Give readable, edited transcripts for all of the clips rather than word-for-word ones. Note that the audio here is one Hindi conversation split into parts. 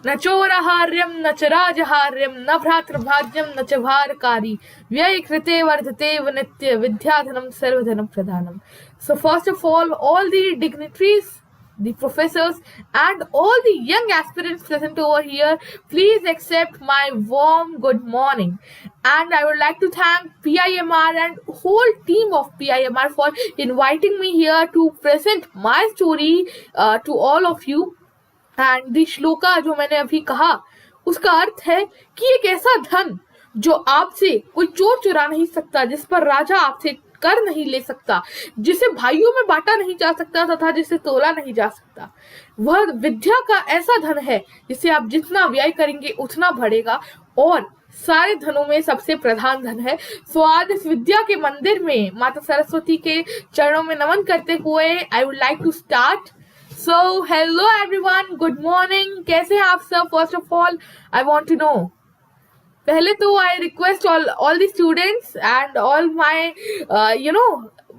न चोरहार्यम न च राजहार्यम न भ्रातृभाज्यम न च भारकारी व्यय कृते वर्धते नित्य विद्याधनम सर्वधनम प्रधानम. So first of all the dignitaries, the professors, and all the young aspirants present over here, please accept my warm good morning. And I would like to thank PIMR and whole team of PIMR for inviting me here to present my story to all of you. And the shloka जो मैंने अभी कहा उसका अर्थ है कि एक ऐसा धन जो आपसे कोई चोर चुरा नहीं सकता, जिस पर राजा आपसे कर नहीं ले सकता, जिसे भाइयों में बांटा नहीं जा सकता तथा जिसे तोला नहीं जा सकता, वह विद्या का ऐसा धन है जिसे आप जितना व्यय करेंगे उतना बढ़ेगा और सारे धनों में सबसे प्रधान धन है. सो आज इस विद्या के मंदिर में माता सरस्वती के चरणों में नमन करते हुए I would like to start. So, hello everyone, good morning. कैसे हैं आप सब? First of all, I want to know. पहले तो I request all the students and all my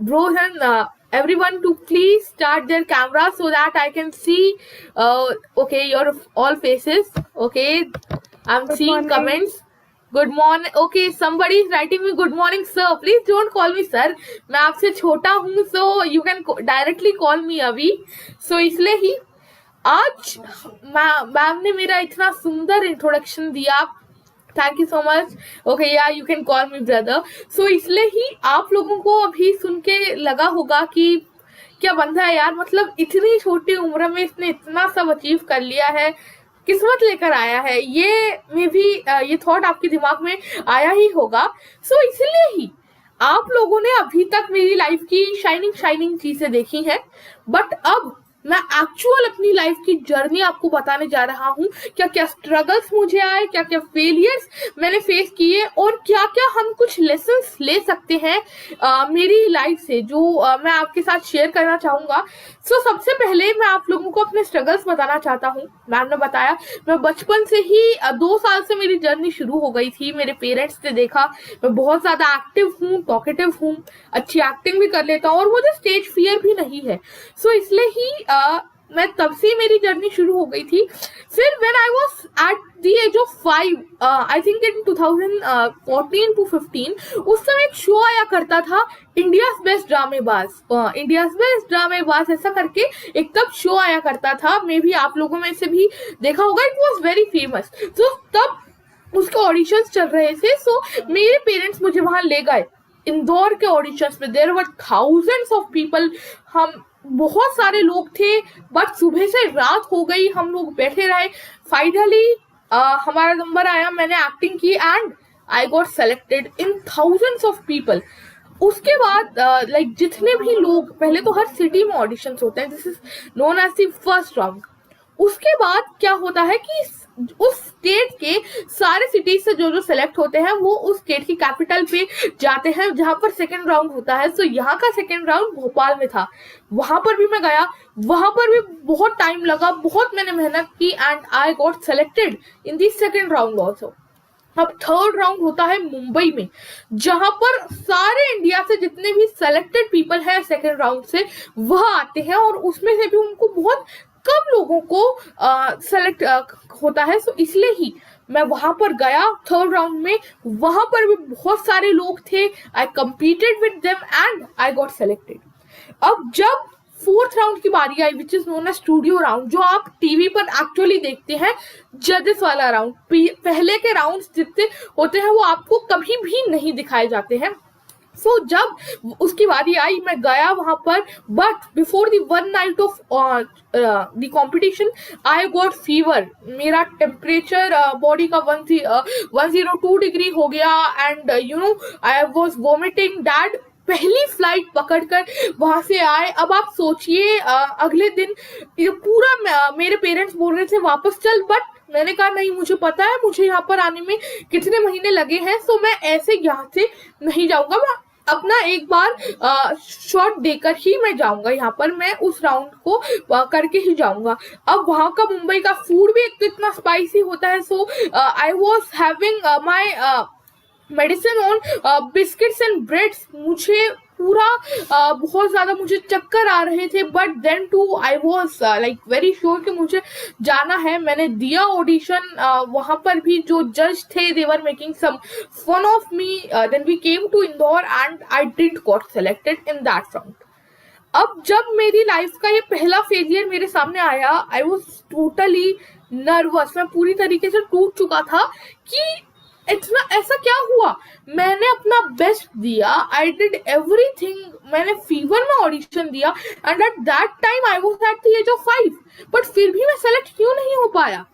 bros and everyone to please start their camera so that I can see okay your all faces. Okay, I'm Good seeing morning. comments. Good morning. Okay, somebody is writing me good morning sir. Please don't call me sir. मैं आपसे छोटा हूँ, so you can directly call me अभी. So इसलिए ही आज मैम ने मेरा इतना सुंदर इंट्रोडक्शन दिया. Thank you so much. Okay या you can call me brother. So इसलिए ही आप लोगों को अभी सुन के लगा होगा कि क्या बंदा है यार, मतलब इतनी छोटी उम्र में इसने इतना सब अचीव कर लिया है, किस्मत लेकर आया है. ये मे भी ये थॉट आपके दिमाग में आया ही होगा. सो इसलिए ही आप लोगों ने अभी तक मेरी लाइफ की शाइनिंग चीजें देखी हैं, बट अब मैं एक्चुअल अपनी लाइफ की जर्नी आपको बताने जा रहा हूँ. क्या क्या स्ट्रगल्स मुझे आए, क्या क्या फेलियर्स मैंने फेस किए और क्या क्या हम कुछ लेसन्स ले सकते हैं मेरी लाइफ से, जो मैं आपके साथ शेयर करना चाहूंगा. सो सबसे पहले मैं आप लोगों को अपने स्ट्रगल्स बताना चाहता हूँ. मैम ने बताया मैं बचपन से ही 2 साल से मेरी जर्नी शुरू हो गई थी. मेरे पेरेंट्स ने देखा मैं बहुत ज्यादा एक्टिव हूँ, टॉकेटिव हूँ, अच्छी एक्टिंग भी कर लेता हूँ और मुझे स्टेज फियर भी नहीं है. सो इसलिए ही मैं तब से मेरी जर्नी शुरू हो गई थी. फिर when I was at the age of 5, I think in 2014 to 15, उस समय एक शो आया करता था इंडियाज बेस्ट ड्रामेबाज ऐसा करके एक तब शो आया करता था. मे भी आप लोगों में से भी देखा होगा. It was very famous. तो तब उसके ऑडिशंस चल रहे थे. सो मेरे पेरेंट्स मुझे वहां ले गए इंदौर के ऑडिशंस में. There were thousands of people. हम बहुत सारे लोग थे, बट सुबह से रात हो गई, हम लोग बैठे रहे. फाइनली हमारा नंबर आया, मैंने एक्टिंग की and I got selected in thousands of people. उसके बाद लाइक जितने भी लोग, पहले तो हर सिटी में ऑडिशंस होते हैं, this is known as the first round. उसके बाद क्या होता है कि उस स्टेट के सारे सिटीज से जो सेलेक्ट होते हैं वो उस स्टेट की कैपिटल पे जाते हैं जहां पर सेकंड राउंड होता है. सो यहाँ का सेकंड राउंड भोपाल में था. वहां पर भी मैं गया, वहां पर भी बहुत टाइम लगा, बहुत मैंने मेहनत की and I got selected in the second round also. अब थर्ड राउंड होता है मुंबई में, जहां पर सारे इंडिया से जितने भी सेलेक्टेड पीपल हैं सेकंड राउंड से वह आते हैं और उसमें से भी उनको बहुत कम लोगों को सेलेक्ट होता है. सो इसलिए ही मैं वहां पर गया थर्ड राउंड में. वहां पर भी बहुत सारे लोग थे. I competed with them and I got selected. अब जब फोर्थ राउंड की बारी आई, which is known as studio round, जो आप टीवी पर एक्चुअली देखते हैं, जजेस वाला राउंड. पहले के राउंड जितने होते हैं वो आपको कभी भी नहीं दिखाए जाते हैं. सो जब उसकी बारी आई मैं गया वहां पर, but before the one night of the competition I got fever. मेरा टेम्परेचर बॉडी का 102 डिग्री हो गया and I was vomiting. Dad पहली फ्लाइट पकड़कर वहां से आए. अब आप सोचिए अगले दिन पूरा मेरे पेरेंट्स बोल रहे थे वापस चल, बट मैंने कहा नहीं, मुझे पता है मुझे यहाँ पर आने में कितने महीने लगे हैं. सो मैं ऐसे यहाँ से नहीं जाऊंगा. मैं अपना एक बार शॉट देकर ही मैं जाऊंगा. यहाँ पर मैं उस राउंड को करके ही जाऊंगा. अब वहां का मुंबई का फूड भी एक तो इतना स्पाइसी होता है. So I was having my medicine on biscuits and breads. मुझे पूरा बहुत ज्यादा मुझे चक्कर आ रहे थे, but then too I was like very sure कि मुझे जाना है। मैंने दिया ऑडिशन, वहां पर भी जो जज थे they were making some fun of me, then we came to Indore and I did got selected in that round. अब जब मेरी लाइफ का ये पहला फेलियर मेरे सामने आया, आई वॉज टोटली नर्वस। मैं पूरी तरीके से टूट चुका था कि इतना ऐसा क्या हुआ। मैंने अपना बेस्ट दिया, आई डिड एवरीथिंग। मैंने फीवर में ऑडिशन दिया and at that time I was at the age of 5, but फिर भी मैं सेलेक्ट क्यों नहीं हो पाया।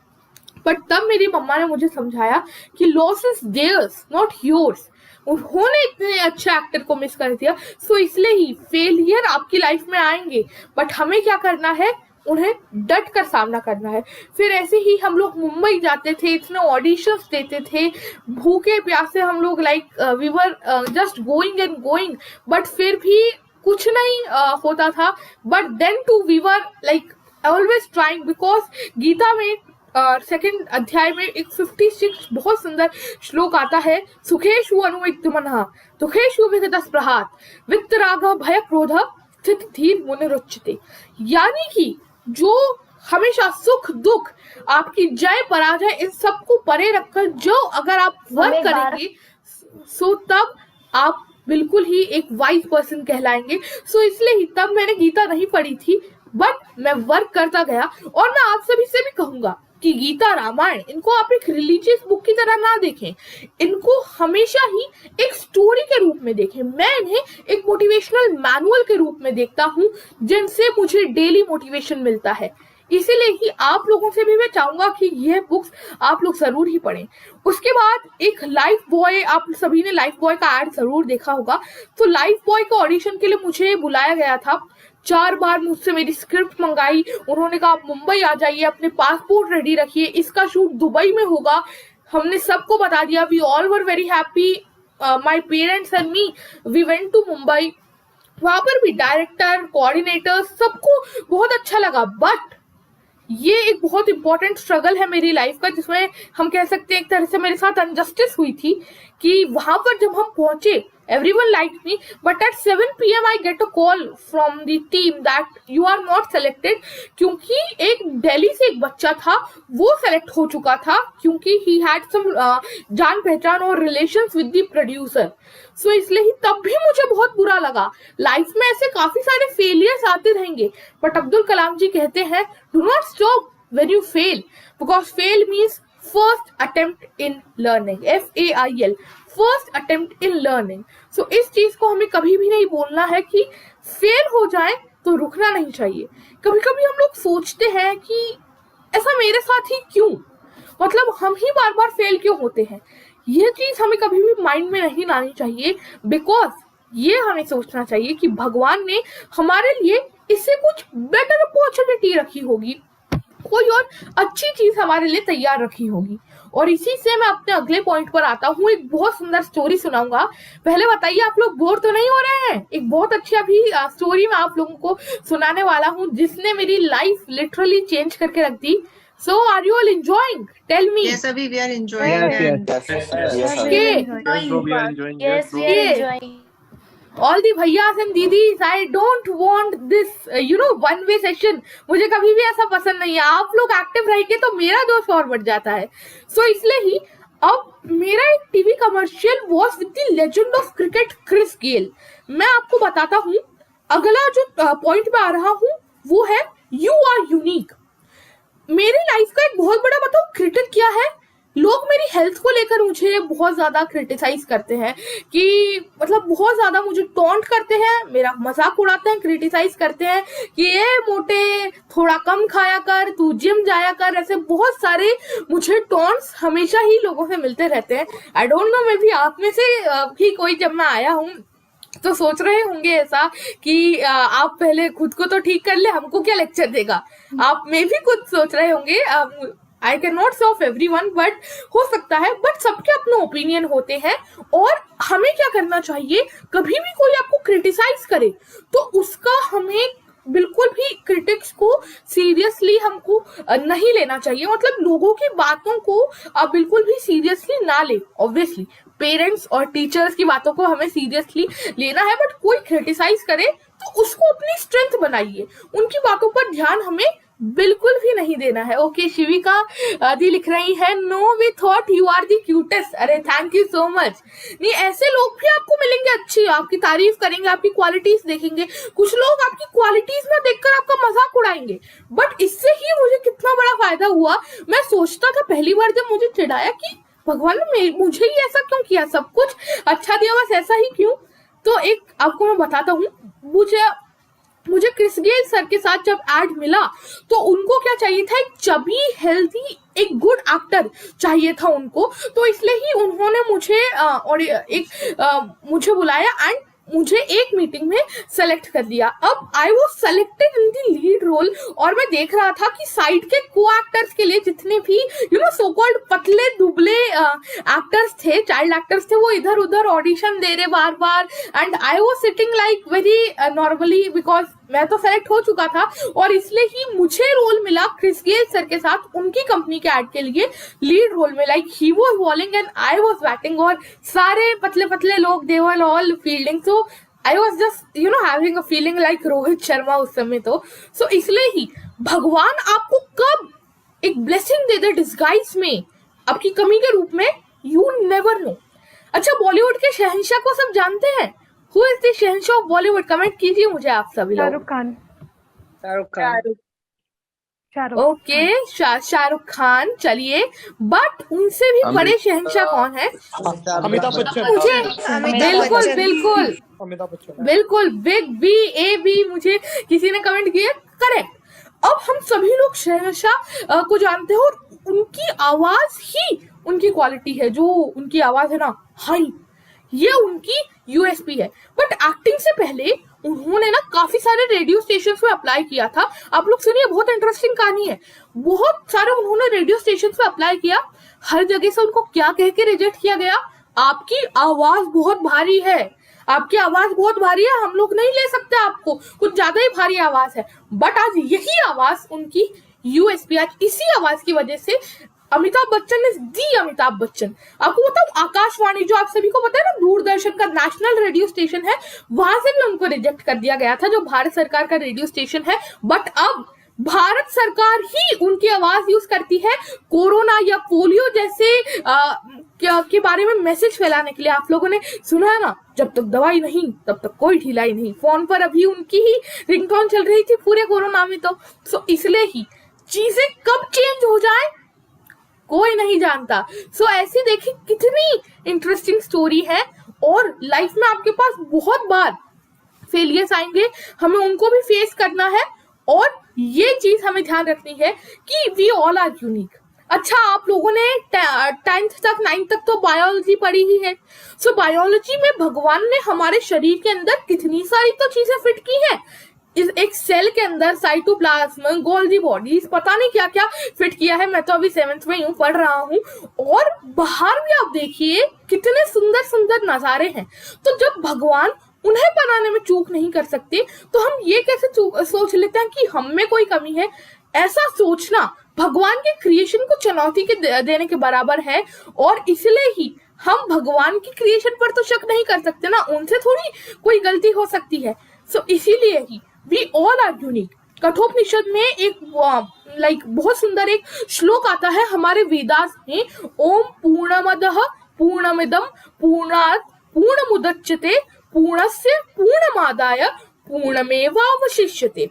बट तब मेरी मम्मा ने मुझे समझाया कि loss is theirs not yours. उन्होंने इतने अच्छे एक्टर को मिस कर दिया, सो इसलिए ही फेलियर आपकी लाइफ में आएंगे, बट हमें क्या करना है, उन्हें डट कर सामना करना है। फिर ऐसे ही हम लोग मुंबई जाते थे, इतने ऑडिशंस देते थे, भूखे प्यासे हम लोग, like we were just going and going, but फिर भी कुछ नहीं होता था। But then too we were like always trying, because Gita में सेकंड अध्याय में एक 56 बहुत सुंदर श्लोक आता है, सुखेषु अनुविद्यमनः दुखेषु विगतस्पृहात् वित्तरागः भय क्रोध स्थित धीर मुनिरुच्यते। यानी कि जो हमेशा सुख दुख, आपकी जय पराजय, इन सबको परे रखकर जो अगर आप वर्क करेंगे, सो तब आप बिल्कुल ही एक वाइज पर्सन कहलाएंगे। सो इसलिए ही तब मैंने गीता नहीं पढ़ी थी, बट मैं वर्क करता गया। और मैं आप सभी से भी कहूंगा कि गीता रामायण, इनको आप एक रिलीजियस बुक की तरह ना देखें, इनको हमेशा ही एक स्टोरी के रूप में देखें। मैं इन्हें एक मोटिवेशनल मैनुअल के रूप में देखता हूँ, जिनसे मुझे डेली मोटिवेशन मिलता है। इसीलिए ही आप लोगों से भी मैं चाहूंगा कि यह बुक्स आप लोग जरूर ही पढ़ें। उसके बाद एक लाइफ बॉय, आप सभी ने लाइफ बॉय का एड जरूर देखा होगा। तो लाइफ बॉय का ऑडिशन के लिए मुझे बुलाया गया था। 4 बार मुझसे मेरी स्क्रिप्ट मंगाई, उन्होंने कहा आप मुंबई आ जाइए, अपने पासपोर्ट रेडी रखिए, इसका शूट दुबई में होगा। हमने सबको बता दिया, we all were very happy, my parents and me, we went to Mumbai. वहां पर भी डायरेक्टर, कोऑर्डिनेटर, सबको बहुत अच्छा लगा। बट ये एक बहुत इंपॉर्टेंट स्ट्रगल है मेरी लाइफ का, जिसमें हम कह सकते हैं एक तरह से मेरे साथ अनजस्टिस हुई थी कि वहां पर जब हम पहुंचे, everyone liked me, but at 7 PM I get a call from the team that you are not selected, क्योंकि एक दिल्ली से एक बच्चा था, वो सेलेक्ट हो चुका था क्योंकि he had some जान पहचान और रिलेशंस विद द प्रोड्यूसर। सो इसलिए ही तब भी मुझे बहुत बुरा लगा। लाइफ में ऐसे काफी सारे फेलियर्स आते रहेंगे, बट अब्दुल कलाम जी कहते हैं do not stop when you fail, because fail means first attempt in learning, FAIL, first attempt in learning. So इस चीज को हमें कभी भी नहीं बोलना है कि फेल हो जाए तो रुकना नहीं चाहिए। कभी कभी हम लोग सोचते हैं कि ऐसा मेरे साथ ही क्यों, मतलब हम ही बार बार फेल क्यों होते हैं। ये चीज हमें कभी भी माइंड में नहीं लानी चाहिए, बिकॉज ये हमें सोचना चाहिए कि भगवान ने हमारे लिए इससे कुछ बेटर अपॉर्चुनिटी रखी होगी, कोई और अच्छी चीज हमारे लिए तैयार रखी होगी। और इसी से मैं अपने अगले पॉइंट पर आता हूँ। एक बहुत सुंदर स्टोरी सुनाऊंगा। पहले बताइए आप लोग बोर तो नहीं हो रहे हैं? एक बहुत अच्छी अभी स्टोरी मैं आप लोगों को सुनाने वाला हूँ, जिसने मेरी लाइफ लिटरली चेंज करके रख दी। So are you all enjoying? Tell me. Yes, Abhi, we are enjoying. Okay. we are enjoying. Yes, we are enjoying. All the bhaiyas and didis, I don't want this, one way session. मुझे कभी भी ऐसा पसंद नहीं है। आप लोग एक्टिव रहेंगे तो मेरा दोस्त और बढ़ जाता है। So इसलिए ही अब मेरा एक TV commercial was with the legend of cricket Chris Gayle. मैं आपको बताता हूँ। अगला जो पॉइंट पे आ रहा हूँ वो है यू आर यूनिक। मेरी लाइफ का एक बहुत बड़ा बताओ क्रिटिक क्या है, लोग मेरी हेल्थ को लेकर मुझे बहुत ज्यादा क्रिटिसाइज करते हैं कि मतलब बहुत ज्यादा मुझे टॉन्ट करते हैं, मेरा मजाक उड़ाते हैं, क्रिटिसाइज करते हैं कि ये मोटे, थोड़ा कम खाया कर, तू जिम जाया कर। ऐसे बहुत सारे मुझे टॉन्ट्स हमेशा ही लोगों से मिलते रहते हैं। I don't know, may be आप में से भी कोई, जब मैं आया हूँ तो सोच रहे होंगे ऐसा कि आप पहले खुद को तो ठीक कर ले, हमको क्या लेक्चर देगा। आप में भी खुद सोच रहे होंगे। आई कैन नॉट से ऑफ एवरीवन, बट हो सकता है, बट सबके अपने ओपिनियन होते हैं। और हमें क्या करना चाहिए, कभी भी कोई आपको क्रिटिसाइज करे तो उसका हमें बिल्कुल भी क्रिटिक्स को सीरियसली हमको नहीं लेना चाहिए, मतलब लोगों की बातों को बिल्कुल भी सीरियसली ना ले। ऑब्वियसली पेरेंट्स और टीचर्स की बातों को हमें सीरियसली लेना है, बट कोई क्रिटिसाइज करे तो उसको अपनी स्ट्रेंथ बनाइए, उनकी बातों पर ध्यान हमें बिल्कुल भी नहीं देना है। ओके, शिविका दी लिख रही है, no we thought you are the cutest. अरे थैंक यू सो मच। नहीं, ऐसे लोग भी आपको मिलेंगे अच्छी, आपकी तारीफ करेंगे, आपकी क्वालिटीज देखेंगे। कुछ लोग आपकी क्वालिटीज में देखकर आपका मजाक उड़ाएंगे, बट इससे ही मुझे कितना बड़ा फायदा हुआ। मैं सोचता था पहली बार जब मुझे चिढ़ाया कि भगवान ने मुझे ही ऐसा क्यों किया, सब कुछ अच्छा दिया बस ऐसा ही क्यों। तो एक आपको मैं बताता हूँ, मुझे क्रिस गेल सर के साथ जब एड मिला तो उनको क्या चाहिए था, एक चबी हेल्थी एक गुड एक्टर चाहिए था उनको, तो इसलिए ही उन्होंने मुझे बुलाया एंड मुझे एक मीटिंग में सेलेक्ट कर दिया। अब I was selected in the lead role, और मैं देख रहा था कि साइड के को एक्टर्स के लिए जितने भी सो कॉल्ड पतले दुबले एक्टर्स थे, चाइल्ड एक्टर्स थे, वो इधर उधर ऑडिशन दे रहे बार बार, and I was sitting like very normally because मैं तो सेलेक्ट हो चुका था, और इसलिए ही मुझे रोल मिला क्रिस गेल सर के साथ उनकी कंपनी के एड के लिए लीड रोल में। Like he was bowling and I was batting, और सारे पतले पतले लोग they were all fielding, so I was just having a feeling like Rohit Sharma उस समय। तो सो इसलिए ही भगवान आपको कब एक ब्लेसिंग दे दे डिस्गाइज में, आपकी कमी के रूप में, यू नेवर नो। अच्छा, बॉलीवुड के शहंशाह को सब जानते हैं? Who is the Shahenshah of Bollywood? Comment कीजिए मुझे आप सभी लोग। ओके, शाहरुख खान। चलिए, बट उनसे भी बड़े शहंशाह कौन है? अमिताभ बच्चन। मुझे बिल्कुल बिग बी ए बी, मुझे किसी ने कमेंट किया, करेक्ट। अब हम सभी लोग शहंशाह को जानते हो, और उनकी आवाज ही उनकी क्वालिटी है, जो उनकी आवाज है ना हाई, ये उनकी यूएसपी है। बट एक्टिंग से पहले उन्होंने ना काफी सारे रेडियो स्टेशन पे अप्लाई किया था। आप लोग सुनिए, बहुत इंटरेस्टिंग कहानी है। बहुत सारे उन्होंने रेडियो स्टेशन पे अप्लाई किया, हर जगह से उनको क्या कह के रिजेक्ट किया गया, आपकी आवाज बहुत भारी है, आपकी आवाज बहुत भारी है, हम लोग नहीं ले सकते आपको, कुछ ज्यादा ही भारी आवाज है। बट आज यही आवाज उनकी यूएसपी, आज इसी आवाज की वजह से अमिताभ बच्चन इज दी अमिताभ बच्चन। आपको बताऊं, आकाशवाणी जो आप सभी को पता है ना, दूरदर्शन का नेशनल रेडियो स्टेशन है, वहां से भी उनको रिजेक्ट कर दिया गया था, जो भारत सरकार का रेडियो स्टेशन है। बट अब भारत सरकार ही उनकी आवाज यूज करती है कोरोना या पोलियो जैसे के बारे में मैसेज फैलाने के लिए। आप लोगों ने सुना है ना, जब तक दवाई नहीं तब तक कोई ढिलाई नहीं। फोन पर अभी उनकी ही रिंगटोन चल रही थी पूरे कोरोना में। तो सो इसलिए ही चीजें कब चेंज हो जाए कोई नहीं जानता। सो ऐसी देखिए कितनी इंटरेस्टिंग स्टोरी है, और लाइफ में आपके पास बहुत बार फेलियर्स आएंगे, हमें उनको भी फेस करना है, और ये चीज हमें ध्यान रखनी है कि वी ऑल आर यूनिक। अच्छा, आप लोगों ने 10th तक 9th तक तो बायोलॉजी पढ़ी ही है। सो बायोलॉजी में भगवान ने हमारे शरीर के अंदर कितनी सारी तो चीजें फिट की है। एक सेल के अंदर साइटोप्लाज्म, गोल्गी बॉडीज, पता नहीं क्या क्या फिट किया है। मैं तो अभी 7th में यूं पढ़ रहा हूँ, और बाहर भी आप देखिए कितने सुंदर सुंदर नजारे हैं। तो जब भगवान उन्हें बनाने में चूक नहीं कर सकते, तो हम ये कैसे सोच लेते हैं कि हम में कोई कमी है? ऐसा सोचना भगवान के क्रिएशन को चुनौती के देने के बराबर है, और इसलिए ही हम भगवान की क्रिएशन पर तो शक नहीं कर सकते ना, उनसे थोड़ी कोई गलती हो सकती है। सो इसीलिए ही we all are unique. Kathopanishad में एक बहुत सुंदर एक श्लोक आता है हमारे वेदास में, ओम पूर्णमदः पूर्णमिदं पूर्णात् पूर्णमुदच्यते पूर्णस्य पूर्णमादाय पूर्णमेवावशिष्यते।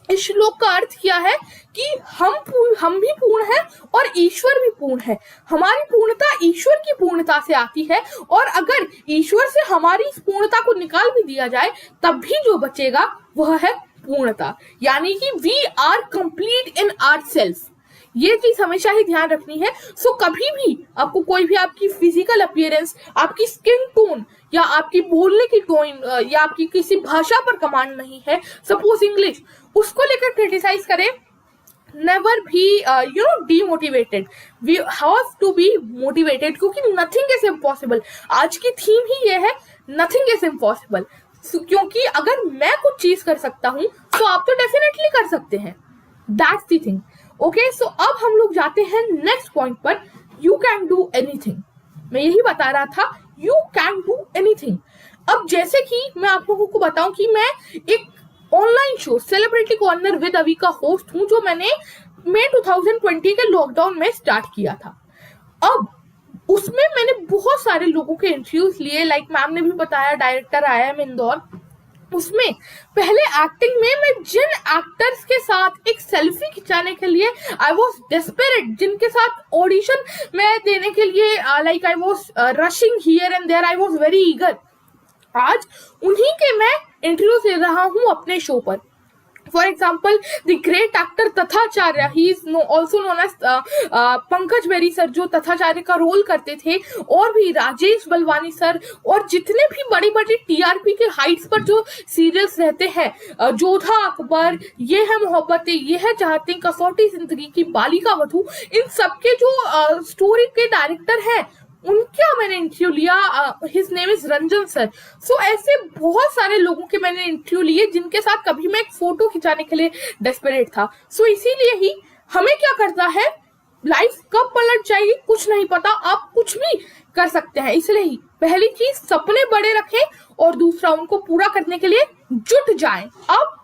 इस श्लोक का अर्थ क्या है कि हम भी पूर्ण हैं और ईश्वर भी पूर्ण है। हमारी पूर्णता ईश्वर की पूर्णता से आती है, और अगर ईश्वर से हमारी इस पूर्णता को निकाल भी दिया जाए तब भी जो बचेगा वह है पूर्णता, यानी कि we are complete in ourself. ये चीज हमेशा ही ध्यान रखनी है। सो कभी भी आपको कोई भी आपकी फिजिकल अपीयरेंस, आपकी स्किन टोन, या आपकी बोलने की टोन, या आपकी किसी भाषा पर कमांड नहीं है, सपोज इंग्लिश, उसको लेकर क्रिटिसाइज करें, नेवर भी demotivated. We have to be motivated, क्योंकि नथिंग इज इम्पॉसिबल। आज की थीम ही ये है, नथिंग इज इम्पॉसिबल। क्योंकि अगर मैं कुछ चीज कर सकता हूँ, तो आप तो डेफिनेटली कर सकते हैं। That's the thing. ओके, सो अब हम लोग जाते हैं नेक्स्ट पॉइंट पर, यू कैन डू एनीथिंग। मैं यही बता रहा था, यू कैन डू एनीथिंग। अब जैसे कि मैं आप लोगों को बताऊं कि मैं एक online show celebrity corner with अवी का होस्ट हूं, जो मैंने मई 2020 के लॉकडाउन में स्टार्ट किया था। अब उसमें मैंने बहुत सारे लोगों के इंटरव्यूज लिए, लाइक मैम ने भी बताया, डायरेक्टर IIM इंदौर। उसमें पहले एक्टिंग में मैं जिन एक्टर्स के साथ एक सेल्फी खिंचाने के लिए आई वॉज डेस्परेट, जिनके साथ ऑडिशन में देने के लिए like I was rushing here and there, I was very eager, आज उन्हीं के मैं इंटरव्यू दे रहा हूं अपने शो पर। For example the great actor Tathacharya, he is also known as Pankaj Berry sir, जो तथाचार्य का रोल करते थे, और भी राजेश बलवानी सर, और जितने भी बड़ी बड़ी TRP के हाइट्स पर जो सीरियल्स रहते हैं, जोधा अकबर, ये है मोहब्बतें, ये है चाहते, कसौटी जिंदगी की, बालिका वधू, इन सबके जो स्टोरी के डायरेक्टर हैं, उनका मैंने इंटरव्यू लिया। His name is Ranjan sir. So ऐसे बहुत सारे लोगों के मैंने इंटरव्यू लिए जिनके साथ कभी मैं एक फोटो खिंचाने के लिए डेस्परेट था। सो इसीलिए ही हमें क्या करना है, लाइफ कब पलट जाएगी कुछ नहीं पता, आप कुछ भी कर सकते हैं। इसलिए ही पहली चीज सपने बड़े रखें, और दूसरा उनको पूरा करने के लिए जुट जाएं। अब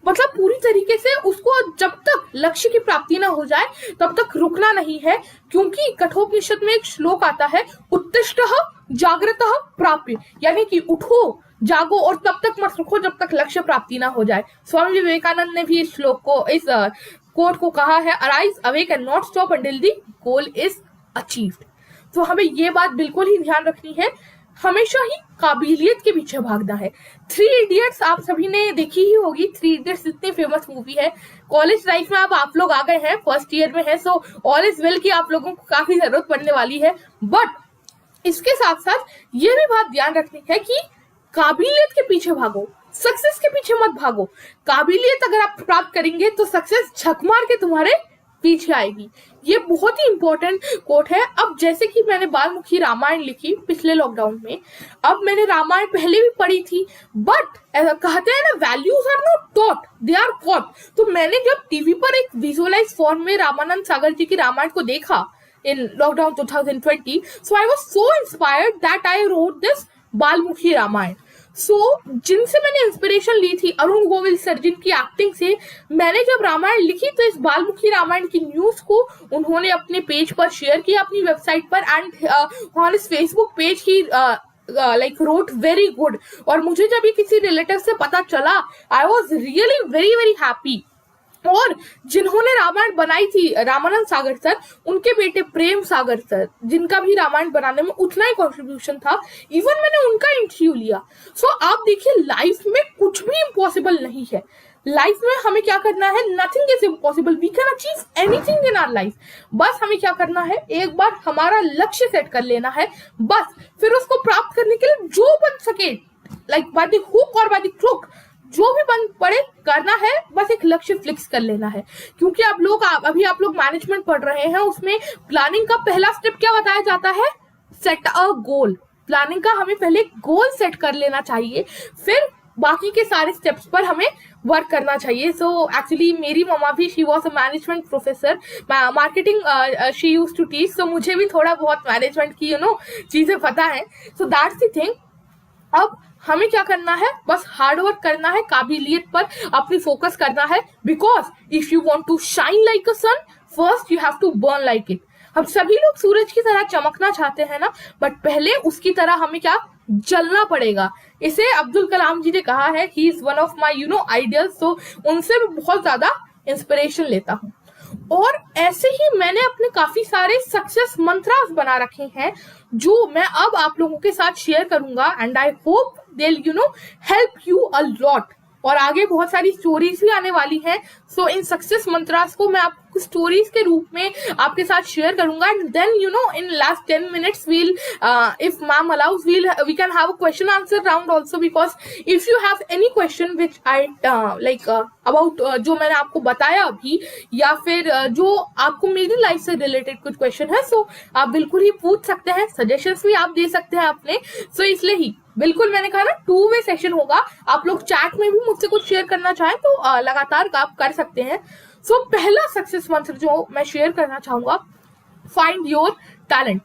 मतलब पूरी तरीके से उसको, जब तक लक्ष्य की प्राप्ति ना हो जाए तब तक रुकना नहीं है, क्योंकि कठोपनिषद में एक श्लोक आता है, उत्तिष्ठः जागृतः प्राप्य, यानी कि उठो जागो और तब तक मत रुको जब तक लक्ष्य प्राप्ति ना हो जाए। स्वामी विवेकानंद ने भी इस श्लोक को, इस कोट को कहा है, arise awake and not stop until the goal is achieved. तो हमें ये बात बिल्कुल ही ध्यान रखनी है, हमेशा ही काबिलियत के पीछे भागना है। 3 इडियट्स आप सभी ने देखी ही होगी। 3 इडियट्स इतनी फेमस मूवी है। कॉलेज लाइफ में अब आप लोग आ गए हैं, फर्स्ट ईयर में है, सो ऑल इज वेल की आप लोगों को काफी जरूरत पड़ने वाली है। बट इसके साथ साथ ये भी बात ध्यान रखनी है कि काबिलियत के पीछे भागो, सक्सेस के पीछे मत भागो। काबिलियत अगर आप प्राप्त करेंगे तो सक्सेस झक मार के तुम्हारे पीछे आएगी। ये बहुत ही इंपॉर्टेंट कोट है। अब जैसे कि मैंने बालमुखी रामायण लिखी पिछले लॉकडाउन में, अब मैंने रामायण पहले भी पढ़ी थी, बट कहते हैं ना, values are not taught, they are caught. तो मैंने जब टीवी पर एक विजुअलाइज फॉर्म में रामानंद सागर जी की रामायण को देखा in lockdown 2020, so I was so inspired that I wrote this Balmukhi Ramayana. So जिनसे मैंने इंस्पिरेशन ली थी, अरुण गोविल सर, जिनकी एक्टिंग से मैंने जब रामायण लिखी, तो इस बालमुखी रामायण की न्यूज को उन्होंने अपने पेज पर शेयर किया, अपनी वेबसाइट पर, एंड ऑन इस फेसबुक पेज ही लाइक रोट वेरी गुड। और मुझे जब ये किसी रिलेटिव से पता चला, I was really very very happy. और जिन्होंने रामायण बनाई थी, रामानंद सागर सर, उनके बेटे प्रेम सागर सर, जिनका भी रामायण बनाने में उतना ही कंट्रीब्यूशन था, इवन मैंने उनका इंटरव्यू लिया। सो आप देखिए, लाइफ में कुछ भी इम्पॉसिबल नहीं है। लाइफ में हमें क्या करना है, nothing is impossible, we can achieve anything in our life. बस हमें क्या करना है, एक बार हमारा लक्ष्य सेट कर लेना है, बस फिर उसको प्राप्त करने के लिए जो बन सके, लाइक बाय द हुक और बाय द क्रुक, जो भी बन पड़े करना है, बस एक लक्ष्य फिक्स कर लेना है। क्योंकि अभी आप लोग मैनेजमेंट पढ़ रहे हैं, उसमें प्लानिंग का पहला स्टेप क्या बताया जाता है, सेट अ गोल। प्लानिंग का हमें पहले गोल सेट कर लेना चाहिए, फिर बाकी के सारे स्टेप्स पर हमें वर्क करना चाहिए। सो एक्चुअली मेरी मम्मा भी, she was a management professor, marketing she used to teach, so मुझे भी थोड़ा बहुत मैनेजमेंट की चीजें पता है। So that's the thing. अब हमें क्या करना है, बस हार्ड वर्क करना है, काबिलियत पर अपनी फोकस करना है, because if you want to shine like a sun, first you have to burn like it. हम सभी लोग सूरज की तरह चमकना चाहते हैं ना, बट पहले उसकी तरह हमें क्या, जलना पड़ेगा। इसे अब्दुल कलाम जी ने कहा है, he is one of my ideals. तो उनसे मैं बहुत ज्यादा इंस्पिरेशन लेता हूँ। और ऐसे ही मैंने अपने काफी सारे सक्सेस मंत्रास बना रखे हैं, जो मैं अब आप लोगों के साथ शेयर करूंगा, and I hope they'll help you a lot। और आगे बहुत सारी स्टोरीज भी आने वाली हैं। सो इन सक्सेस मंत्रास को मैं आपको स्टोरीज के रूप में आपके साथ शेयर करूंगा. And then you know in last 10 minutes we'll if ma'am allows we can have a question answer round also, because if you have any question which I about जो मैंने आपको बताया अभी, या फिर जो आपको मेरी लाइफ से रिलेटेड कुछ क्वेश्चन है, सो आप बिल्कुल ही पूछ सकते हैं. सजेशंस भी आप दे सकते हैं अपने. सो इसलिए ही बिल्कुल मैंने कहा ना 2-way सेशन होगा. आप लोग चैट में भी मुझसे कुछ शेयर करना चाहें तो लगातार आप कर सकते हैं. सो पहला सक्सेस मंत्र जो मैं शेयर करना चाहूंगा, फाइंड योर टैलेंट.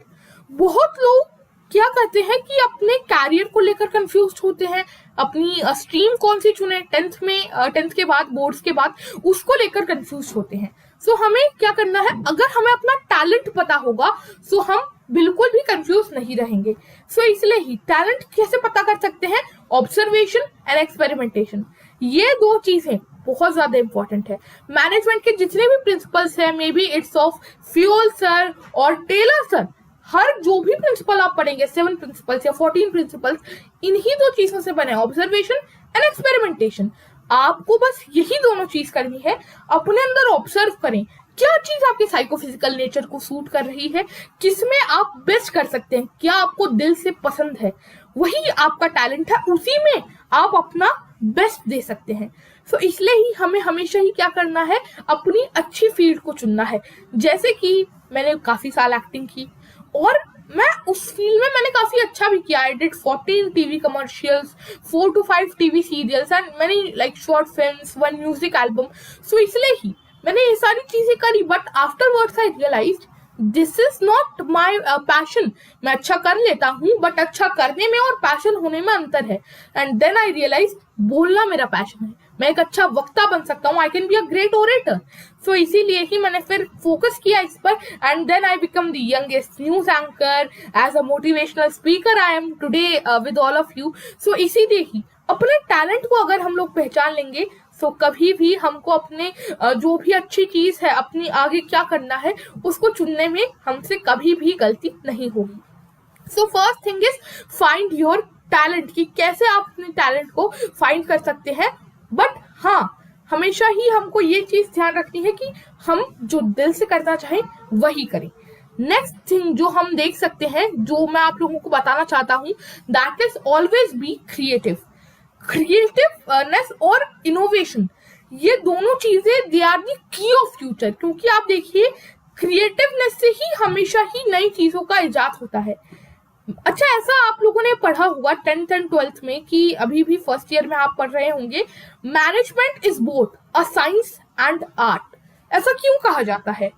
बहुत लोग क्या करते हैं कि अपने कैरियर को लेकर कंफ्यूज होते हैं. अपनी स्ट्रीम कौन सी चुने, 10th के बाद, बोर्ड्स के बाद, उसको लेकर कंफ्यूज होते हैं. सो हमें क्या करना है, अगर हमें अपना टैलेंट पता होगा सो हम बिल्कुल भी कंफ्यूज नहीं रहेंगे. सो इसलिए ही टैलेंट कैसे पता कर सकते हैं, ऑब्जर्वेशन एंड एक्सपेरिमेंटेशन. ये 2 चीजें बहुत ज्यादा इंपॉर्टेंट है. मैनेजमेंट के जितने भी प्रिंसिपल्स हैं, may be it's of fuel sir और टेलर सर, हर जो भी प्रिंसिपल आप पढ़ेंगे, 7 प्रिंसिपल्स या 14 प्रिंसिपल्स, इन्हीं 2 चीजों से बने, ऑब्जर्वेशन एंड एक्सपेरिमेंटेशन. आपको बस यही दोनों चीज करनी है. अपने अंदर ऑब्जर्व करें क्या चीज आपके साइकोफिजिकल नेचर को सूट कर रही है, किसमें आप बेस्ट कर सकते हैं, क्या आपको दिल से पसंद है, वही आपका टैलेंट है, उसी में आप अपना बेस्ट दे सकते हैं. सो इसलिए ही हमें हमेशा ही क्या करना है, अपनी अच्छी फील्ड को चुनना है. जैसे कि मैंने काफी साल एक्टिंग की और मैं उस फील्ड में मैंने काफी अच्छा भी किया. I did 14 TV commercials, 4 to 5 TV serials and many short films, 1 music album. So इसलिए ही मैंने ये सारी चीजें करी. But afterwards I realised this is not my passion. मैं अच्छा कर लेता हूँ बट अच्छा करने में और पैशन होने में अंतर है. एंड देन आई रियलाइज बोलना मेरा पैशन है, मैं एक अच्छा वक्ता बन सकता हूँ. I can be a great orator. So इसीलिए ही मैंने फिर फोकस किया इस पर. And then I become the youngest news anchor, as a motivational speaker I am today with all of you. So इसीलिए ही अपने टैलेंट को अगर हम लोग पहचान लेंगे, सो कभी भी हमको अपने जो भी अच्छी चीज है, अपनी आगे क्या करना है, उसको चुनने में हमसे कभी भी गलती नहीं होगी. So first thing is find your talent, कि कैसे आप अपने टैलेंट को फाइंड कर सकते हैं. बट हाँ, हमेशा ही हमको ये चीज ध्यान रखनी है कि हम जो दिल से करना चाहें वही करें. नेक्स्ट थिंग जो हम देख सकते हैं, जो मैं आप लोगों को बताना चाहता हूं, that is always be creative. Creativeness और इनोवेशन, ये दोनों चीजें they are the key of future. क्योंकि आप देखिए, क्रिएटिवनेस से ही हमेशा ही नई चीजों का इजाद होता है. अच्छा, ऐसा आप लोगों ने पढ़ा होगा 10th and 12th में, कि अभी भी फर्स्ट ईयर में आप पढ़ रहे होंगे, management is both a science and art. ऐसा क्यों कहा जाता है?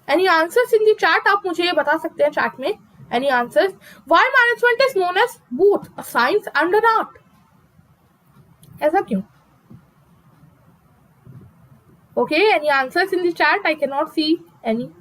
Any answers in the chat? आप मुझे ये बता सकते हैं चैट में. Any answers? Why management is known as both a science and an art? ऐसा क्यों? Okay, any answers in the chat? I can not see any.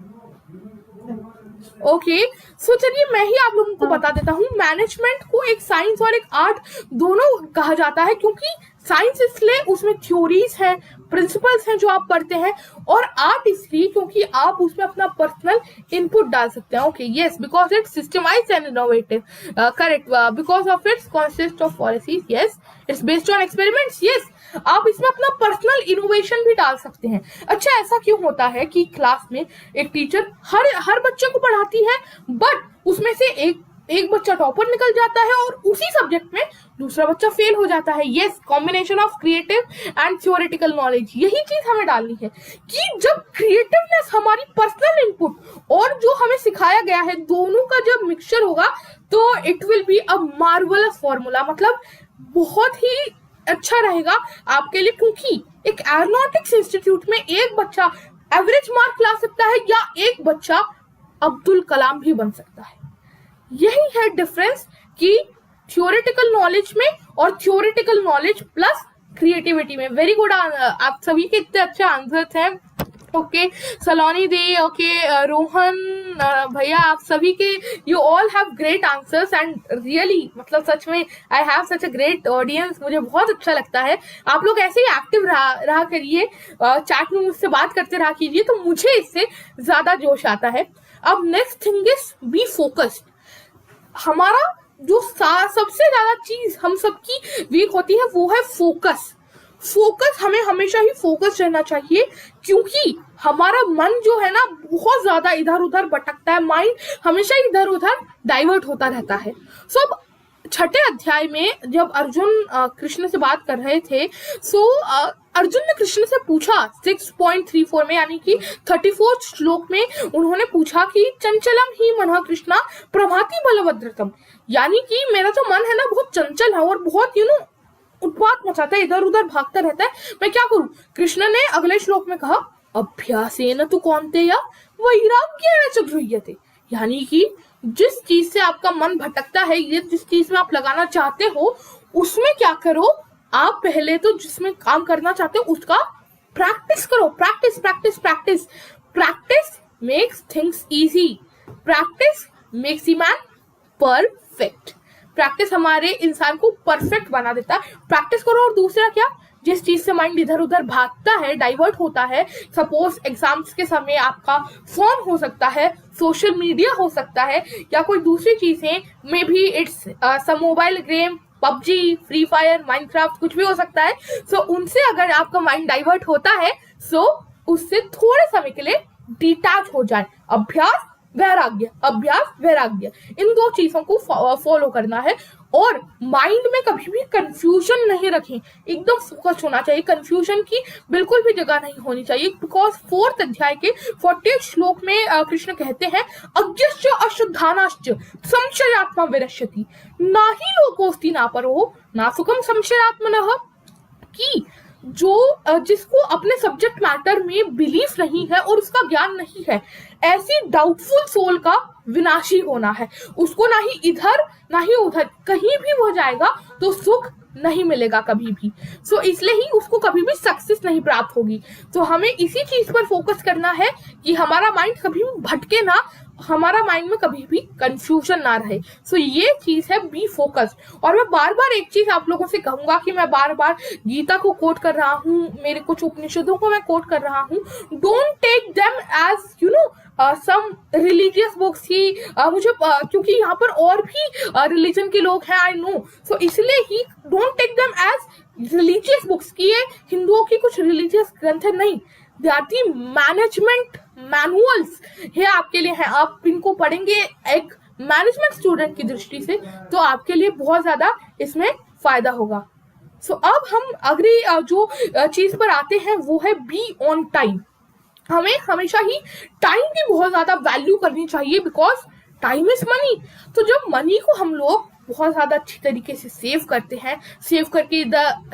Okay, so चलिए मैं ही आप लोगों को बता देता हूँ. मैनेजमेंट को एक साइंस और एक आर्ट दोनों कहा जाता है, क्योंकि साइंस इसलिए उसमें थ्योरीज हैं, प्रिंसिपल्स हैं जो आप पढ़ते हैं, और आर्ट इसलिए क्योंकि आप उसमें अपना पर्सनल इनपुट डाल सकते हैं. Okay, yes, because it's systemised and innovative. Correct. Because of its consist of policies. Yes, it's based on experiments. Yes, आप इसमें अपना पर्सनल इनोवेशन भी डाल सकते हैं. अच्छा, ऐसा क्यों होता है कि क्लास में एक टीचर हर बच्चे को पढ़ाती है, बट उसमें से एक बच्चा टॉपर निकल जाता है और उसी सब्जेक्ट में दूसरा बच्चा फेल हो जाता है? Yes, combination of creative and theoretical knowledge. यही चीज हमें डालनी है कि जब क्रिएटिवनेस, हमारी पर्सनल इनपुट, और जो हमें सिखाया गया है, दोनों का जब मिक्सचर होगा तो it will be a marvellous formula. मतलब बहुत ही अच्छा रहेगा आपके लिए, क्योंकि एक एरोनॉटिक्स इंस्टीट्यूट में एक बच्चा एवरेज मार्क ला सकता है, या एक बच्चा अब्दुल कलाम भी बन सकता है. यही है डिफरेंस कि थ्योरेटिकल नॉलेज में और थ्योरेटिकल नॉलेज प्लस क्रिएटिविटी में. वेरी गुड, आप सभी के इतने अच्छे आंसर्स हैं. ओके, सलोनी दे, ओके, रोहन भैया, आप सभी के, you all have great answers and really, मतलब सच में I have such a great audience. मुझे बहुत अच्छा लगता है. आप लोग ऐसे ही एक्टिव रहा करिए, चैट में मुझसे बात करते रहा कीजिए, तो मुझे इससे ज्यादा जोश आता है. अब next thing is be focused. हमारा जो सबसे ज्यादा चीज हम सबकी वीक होती है वो है फोकस. फोकस, हमें हमेशा ही फोकस रहना चाहिए, क्योंकि हमारा मन जो है ना बहुत ज्यादा इधर उधर भटकता है, माइंड हमेशा इधर उधर डाइवर्ट होता रहता है। सो अब छठे अध्याय में जब अर्जुन कृष्ण से बात कर रहे थे, अर्जुन ने कृष्ण से पूछा 6.34 में, यानी कि 34 श्लोक में उन्होंने पूछा कि चंचलम ही मनः कृष्णा प्रभाति बलभद्रतम, यानी कि मेरा जो मन है ना बहुत चंचल है और बहुत उत्पात मचाता है, इधर उधर भागता रहता है, मैं क्या करूं। कृष्ण ने अगले श्लोक में कहा अभ्यासेन तु कौन्तेय वैराग्येण च गृह्यते, यानी कि जिस चीज से आपका मन भटकता है, ये जिस चीज में आप लगाना चाहते हो, उसमें क्या करो, आप पहले तो जिसमें काम करना चाहते हो उसका प्रैक्टिस करो। Practice practice practice practice makes things easy, practice makes the man perfect. Practice हमारे इंसान को परफेक्ट बना देता है। प्रैक्टिस करो। और दूसरा क्या, जिस चीज से माइंड इधर उधर भागता है, डाइवर्ट होता है, सपोज एग्जाम्स के समय आपका फोन हो सकता है, सोशल मीडिया हो सकता है, या कोई दूसरी चीजें, maybe it's some mobile game, PUBG, Free Fire, Minecraft, कुछ भी हो सकता है। सो उनसे अगर आपका माइंड डाइवर्ट होता है, सो उससे थोड़े समय के लिए डिटैच हो जाए। अभ्यास वैराग्य, अभ्यास वैराग्य, इन दो चीजों को फॉलो करना है। और माइंड में कभी भी कंफ्यूजन नहीं रखें, एकदम फोकस होना चाहिए, कंफ्यूजन की बिल्कुल भी जगह नहीं होनी चाहिए। बिकॉज 4th अध्याय के 40 श्लोक में कृष्ण कहते हैं अज्ञश्च अशुद्धानाश्च संशयात्मा विनश्यति ना ही लोकोस्ति ना परो ना सुखम संशयात्मनः, कि जो जिसको अपने सब्जेक्ट मैटर में बिलीफ नहीं है और उसका ज्ञान नहीं है, ऐसी डाउटफुल सोल का विनाशी होना है। उसको ना ही इधर ना ही उधर कहीं भी वो जाएगा तो सुख नहीं मिलेगा कभी भी। सो इसलिए ही उसको कभी भी सक्सेस नहीं प्राप्त होगी। तो हमें इसी चीज पर फोकस करना है कि हमारा माइंड कभी भी भटके ना, हमारा माइंड में कभी भी कंफ्यूजन ना रहे। सो ये चीज है बी फोकस्ड। और मैं बार बार एक चीज आप लोगों से कहूंगा कि मैं बार बार गीता को कोट कर रहा हूँ, मेरे कुछ उपनिषदों को मैं कोट कर रहा हूँ। Don't take them as some religious books ही, मुझे क्योंकि यहाँ पर और भी रिलीजन के लोग हैं, आई नो। सो इसलिए ही don't take them as religious books, की ये हिंदुओं की कुछ रिलीजियस ग्रंथ है, नहीं, they are the management manuals है आपके लिए है। आप इनको पढ़ेंगे एक मैनेजमेंट स्टूडेंट की दृष्टि से, तो आपके लिए बहुत ज्यादा इसमें फायदा होगा। सो अब हम अगली जो चीज पर आते हैं वो है बी ऑन टाइम। हमें हमेशा ही टाइम की बहुत ज्यादा वैल्यू करनी चाहिए, बिकॉज टाइम इज मनी। तो जब मनी को हम लोग बहुत ज्यादा अच्छी तरीके से सेव करते हैं, सेव करके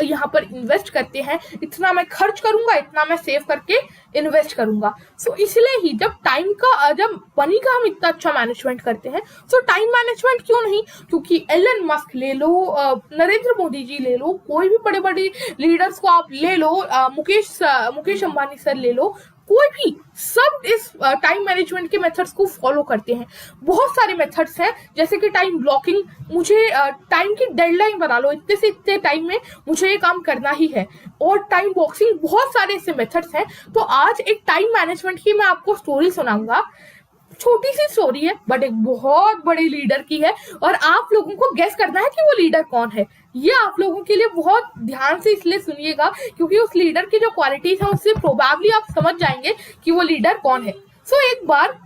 यहाँ पर इन्वेस्ट करते हैं, इतना मैं खर्च करूंगा, इतना मैं सेव करके इन्वेस्ट करूंगा। सो इसलिए ही जब मनी का हम इतना अच्छा मैनेजमेंट करते हैं, सो टाइम मैनेजमेंट क्यों नहीं। क्योंकि एलन मस्क ले लो, नरेंद्र मोदी जी ले लो, कोई भी बड़े बड़े लीडर्स को आप ले लो, मुकेश अंबानी सर ले लो, कोई भी, सब इस टाइम मैनेजमेंट के मेथड्स को फॉलो करते हैं। बहुत सारे मेथड्स हैं, जैसे कि टाइम ब्लॉकिंग, मुझे टाइम की डेडलाइन बना लो, इतने से इतने टाइम में मुझे ये काम करना ही है। और टाइम बॉक्सिंग, बहुत सारे ऐसे मेथड्स हैं। तो आज एक टाइम मैनेजमेंट की मैं आपको स्टोरी सुनाऊंगा। छोटी सी स्टोरी है बट एक बहुत बड़े लीडर की है, और आप लोगों को गेस करना है कि वो लीडर कौन है। ये आप लोगों के लिए बहुत ध्यान से इसलिए सुनिएगा क्योंकि उस लीडर की जो क्वालिटीज है उससे प्रोबेबली आप समझ जाएंगे कि वो लीडर कौन है। सो एक बार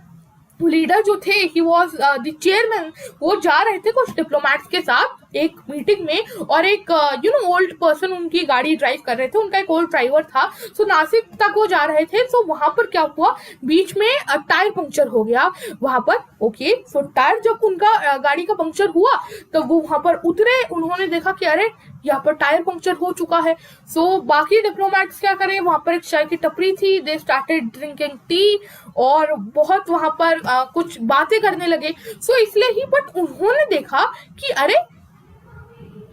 लीडर जो थे, ही वॉज द चेयरमैन, वो जा रहे थे कुछ डिप्लोमैट्स के साथ एक मीटिंग में, और एक ओल्ड पर्सन उनकी गाड़ी ड्राइव कर रहे थे, उनका एक ओल्ड ड्राइवर था। सो नासिक तक वो जा रहे थे। सो वहां पर क्या हुआ, बीच में टायर पंक्चर हो गया वहां पर। ओके, सो टायर जब उनका गाड़ी का पंक्चर हुआ तो वो वहां पर उतरे, उन्होंने देखा कि अरे यहाँ पर टायर पंक्चर हो चुका है। सो बाकी डिप्लोमैट्स क्या करें, वहां पर एक चाय की टपरी थी, दे स्टार्टेड ड्रिंकिंग टी, और बहुत वहां पर कुछ बातें करने लगे। सो इसलिए ही, बट उन्होंने देखा कि अरे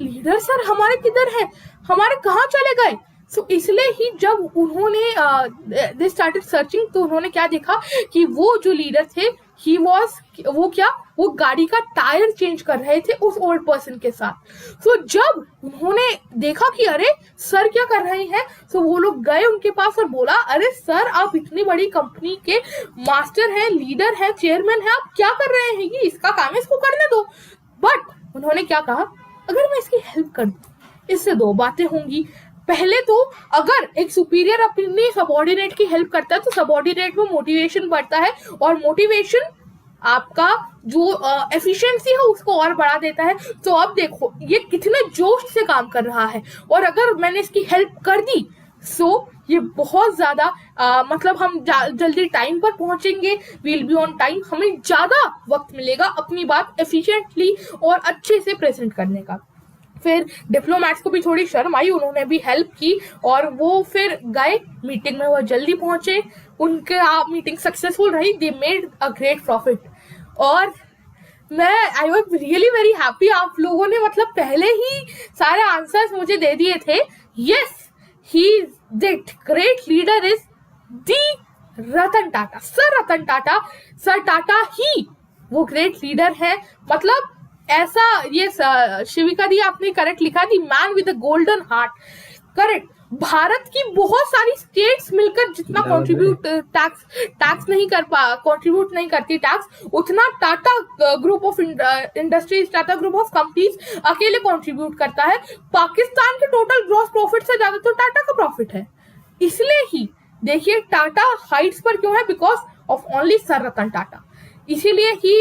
लीडर सर हमारे किधर हैं, हमारे कहाँ चले गए। सो इसलिए ही जब उन्होंने दे स्टार्टेड सर्चिंग, तो उन्होंने क्या देखा कि वो जो लीडर थे, वो गाड़ी का टायर चेंज कर रहे थे उस ओल्ड पर्सन के साथ। सो जब उन्होंने देखा कि अरे सर क्या कर रहे हैं, सो वो लोग गए उनके पास और बोला, अरे सर आप इतनी बड़ी कंपनी के मास्टर हैं, लीडर हैं, चेयरमैन हैं, आप क्या कर रहे हैं, ये इसका काम है, इसको करने दो। बट उन्होंने क्या कहा, अगर मैं इसकी हेल्प कर दूं, इससे दो बातें होंगी। पहले तो अगर एक सुपीरियर अपनी सबॉर्डिनेट की हेल्प करता है तो सबॉर्डिनेट में मोटिवेशन बढ़ता है, और मोटिवेशन आपका जो एफिशिएंसी है उसको और बढ़ा देता है। तो अब देखो ये कितने जोश से काम कर रहा है, और अगर मैंने इसकी हेल्प कर दी सो ये बहुत ज्यादा मतलब हम जल्दी टाइम पर पहुंचेंगे, विल बी ऑन टाइम, हमें ज्यादा वक्त मिलेगा अपनी बात एफिशिएंटली और अच्छे से प्रेजेंट करने का। फिर डिप्लोमैट्स को भी थोड़ी शर्म आई, उन्होंने भी हेल्प की और वो फिर गए मीटिंग में, वो जल्दी पहुंचे, उनके मीटिंग सक्सेसफुल रही, they made a great profit. और मैं I was really very happy, आप लोगों ने मतलब पहले ही सारे आंसर्स मुझे दे दिए थे। Yes, he that great leader is the Ratan Tata, sir Ratan Tata, sir Tata ही वो ग्रेट लीडर है। मतलब ऐसा ये शिविका दी आपने करेक्ट लिखा, the man with a golden heart, correct. Bharat की बहुत सारी स्टेट्स मिलकर जितना कंट्रीब्यूट टैक्स नहीं कर कंट्रीब्यूट नहीं करती टैक्स, उतना Tata group of industries, Tata group of companies अकेले कंट्रीब्यूट करता है। पाकिस्तान के टोटल ग्रॉस प्रॉफिट से ज्यादा तो टाटा का प्रॉफिट है। इसलिए ही देखिए टाटा हाइट्स पर क्यों है, because of only sir Ratan Tata. इसीलिए ही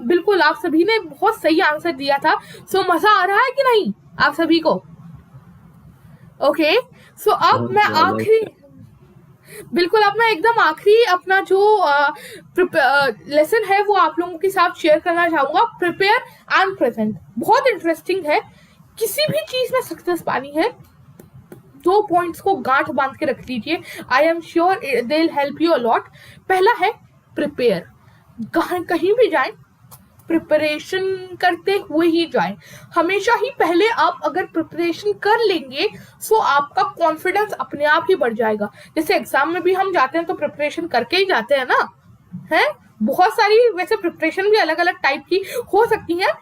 बिल्कुल आप सभी ने बहुत सही आंसर दिया था। सो मजा आ रहा है कि नहीं आप सभी को? ओके, सो अब मैं आखिरी, बिल्कुल अब मैं एकदम आखिरी अपना जो लेसन है वो आप लोगों के साथ शेयर करना चाहूंगा। प्रिपेयर एंड प्रेजेंट बहुत इंटरेस्टिंग है। किसी भी चीज में सक्सेस पानी है, 2 पॉइंट्स को गांठ बांध के रख लीजिए, I am sure they will help you a lot. पहला है प्रिपेयर, कहीं भी जाएं प्रिपरेशन करते हुए ही जाएं। हमेशा ही पहले आप अगर प्रिपरेशन कर लेंगे तो आपका कॉन्फिडेंस अपने आप ही बढ़ जाएगा। जैसे एग्जाम में भी हम जाते हैं तो प्रिपरेशन करके ही जाते हैं ना, है बहुत सारी वैसे प्रिपरेशन भी अलग अलग टाइप की हो सकती है,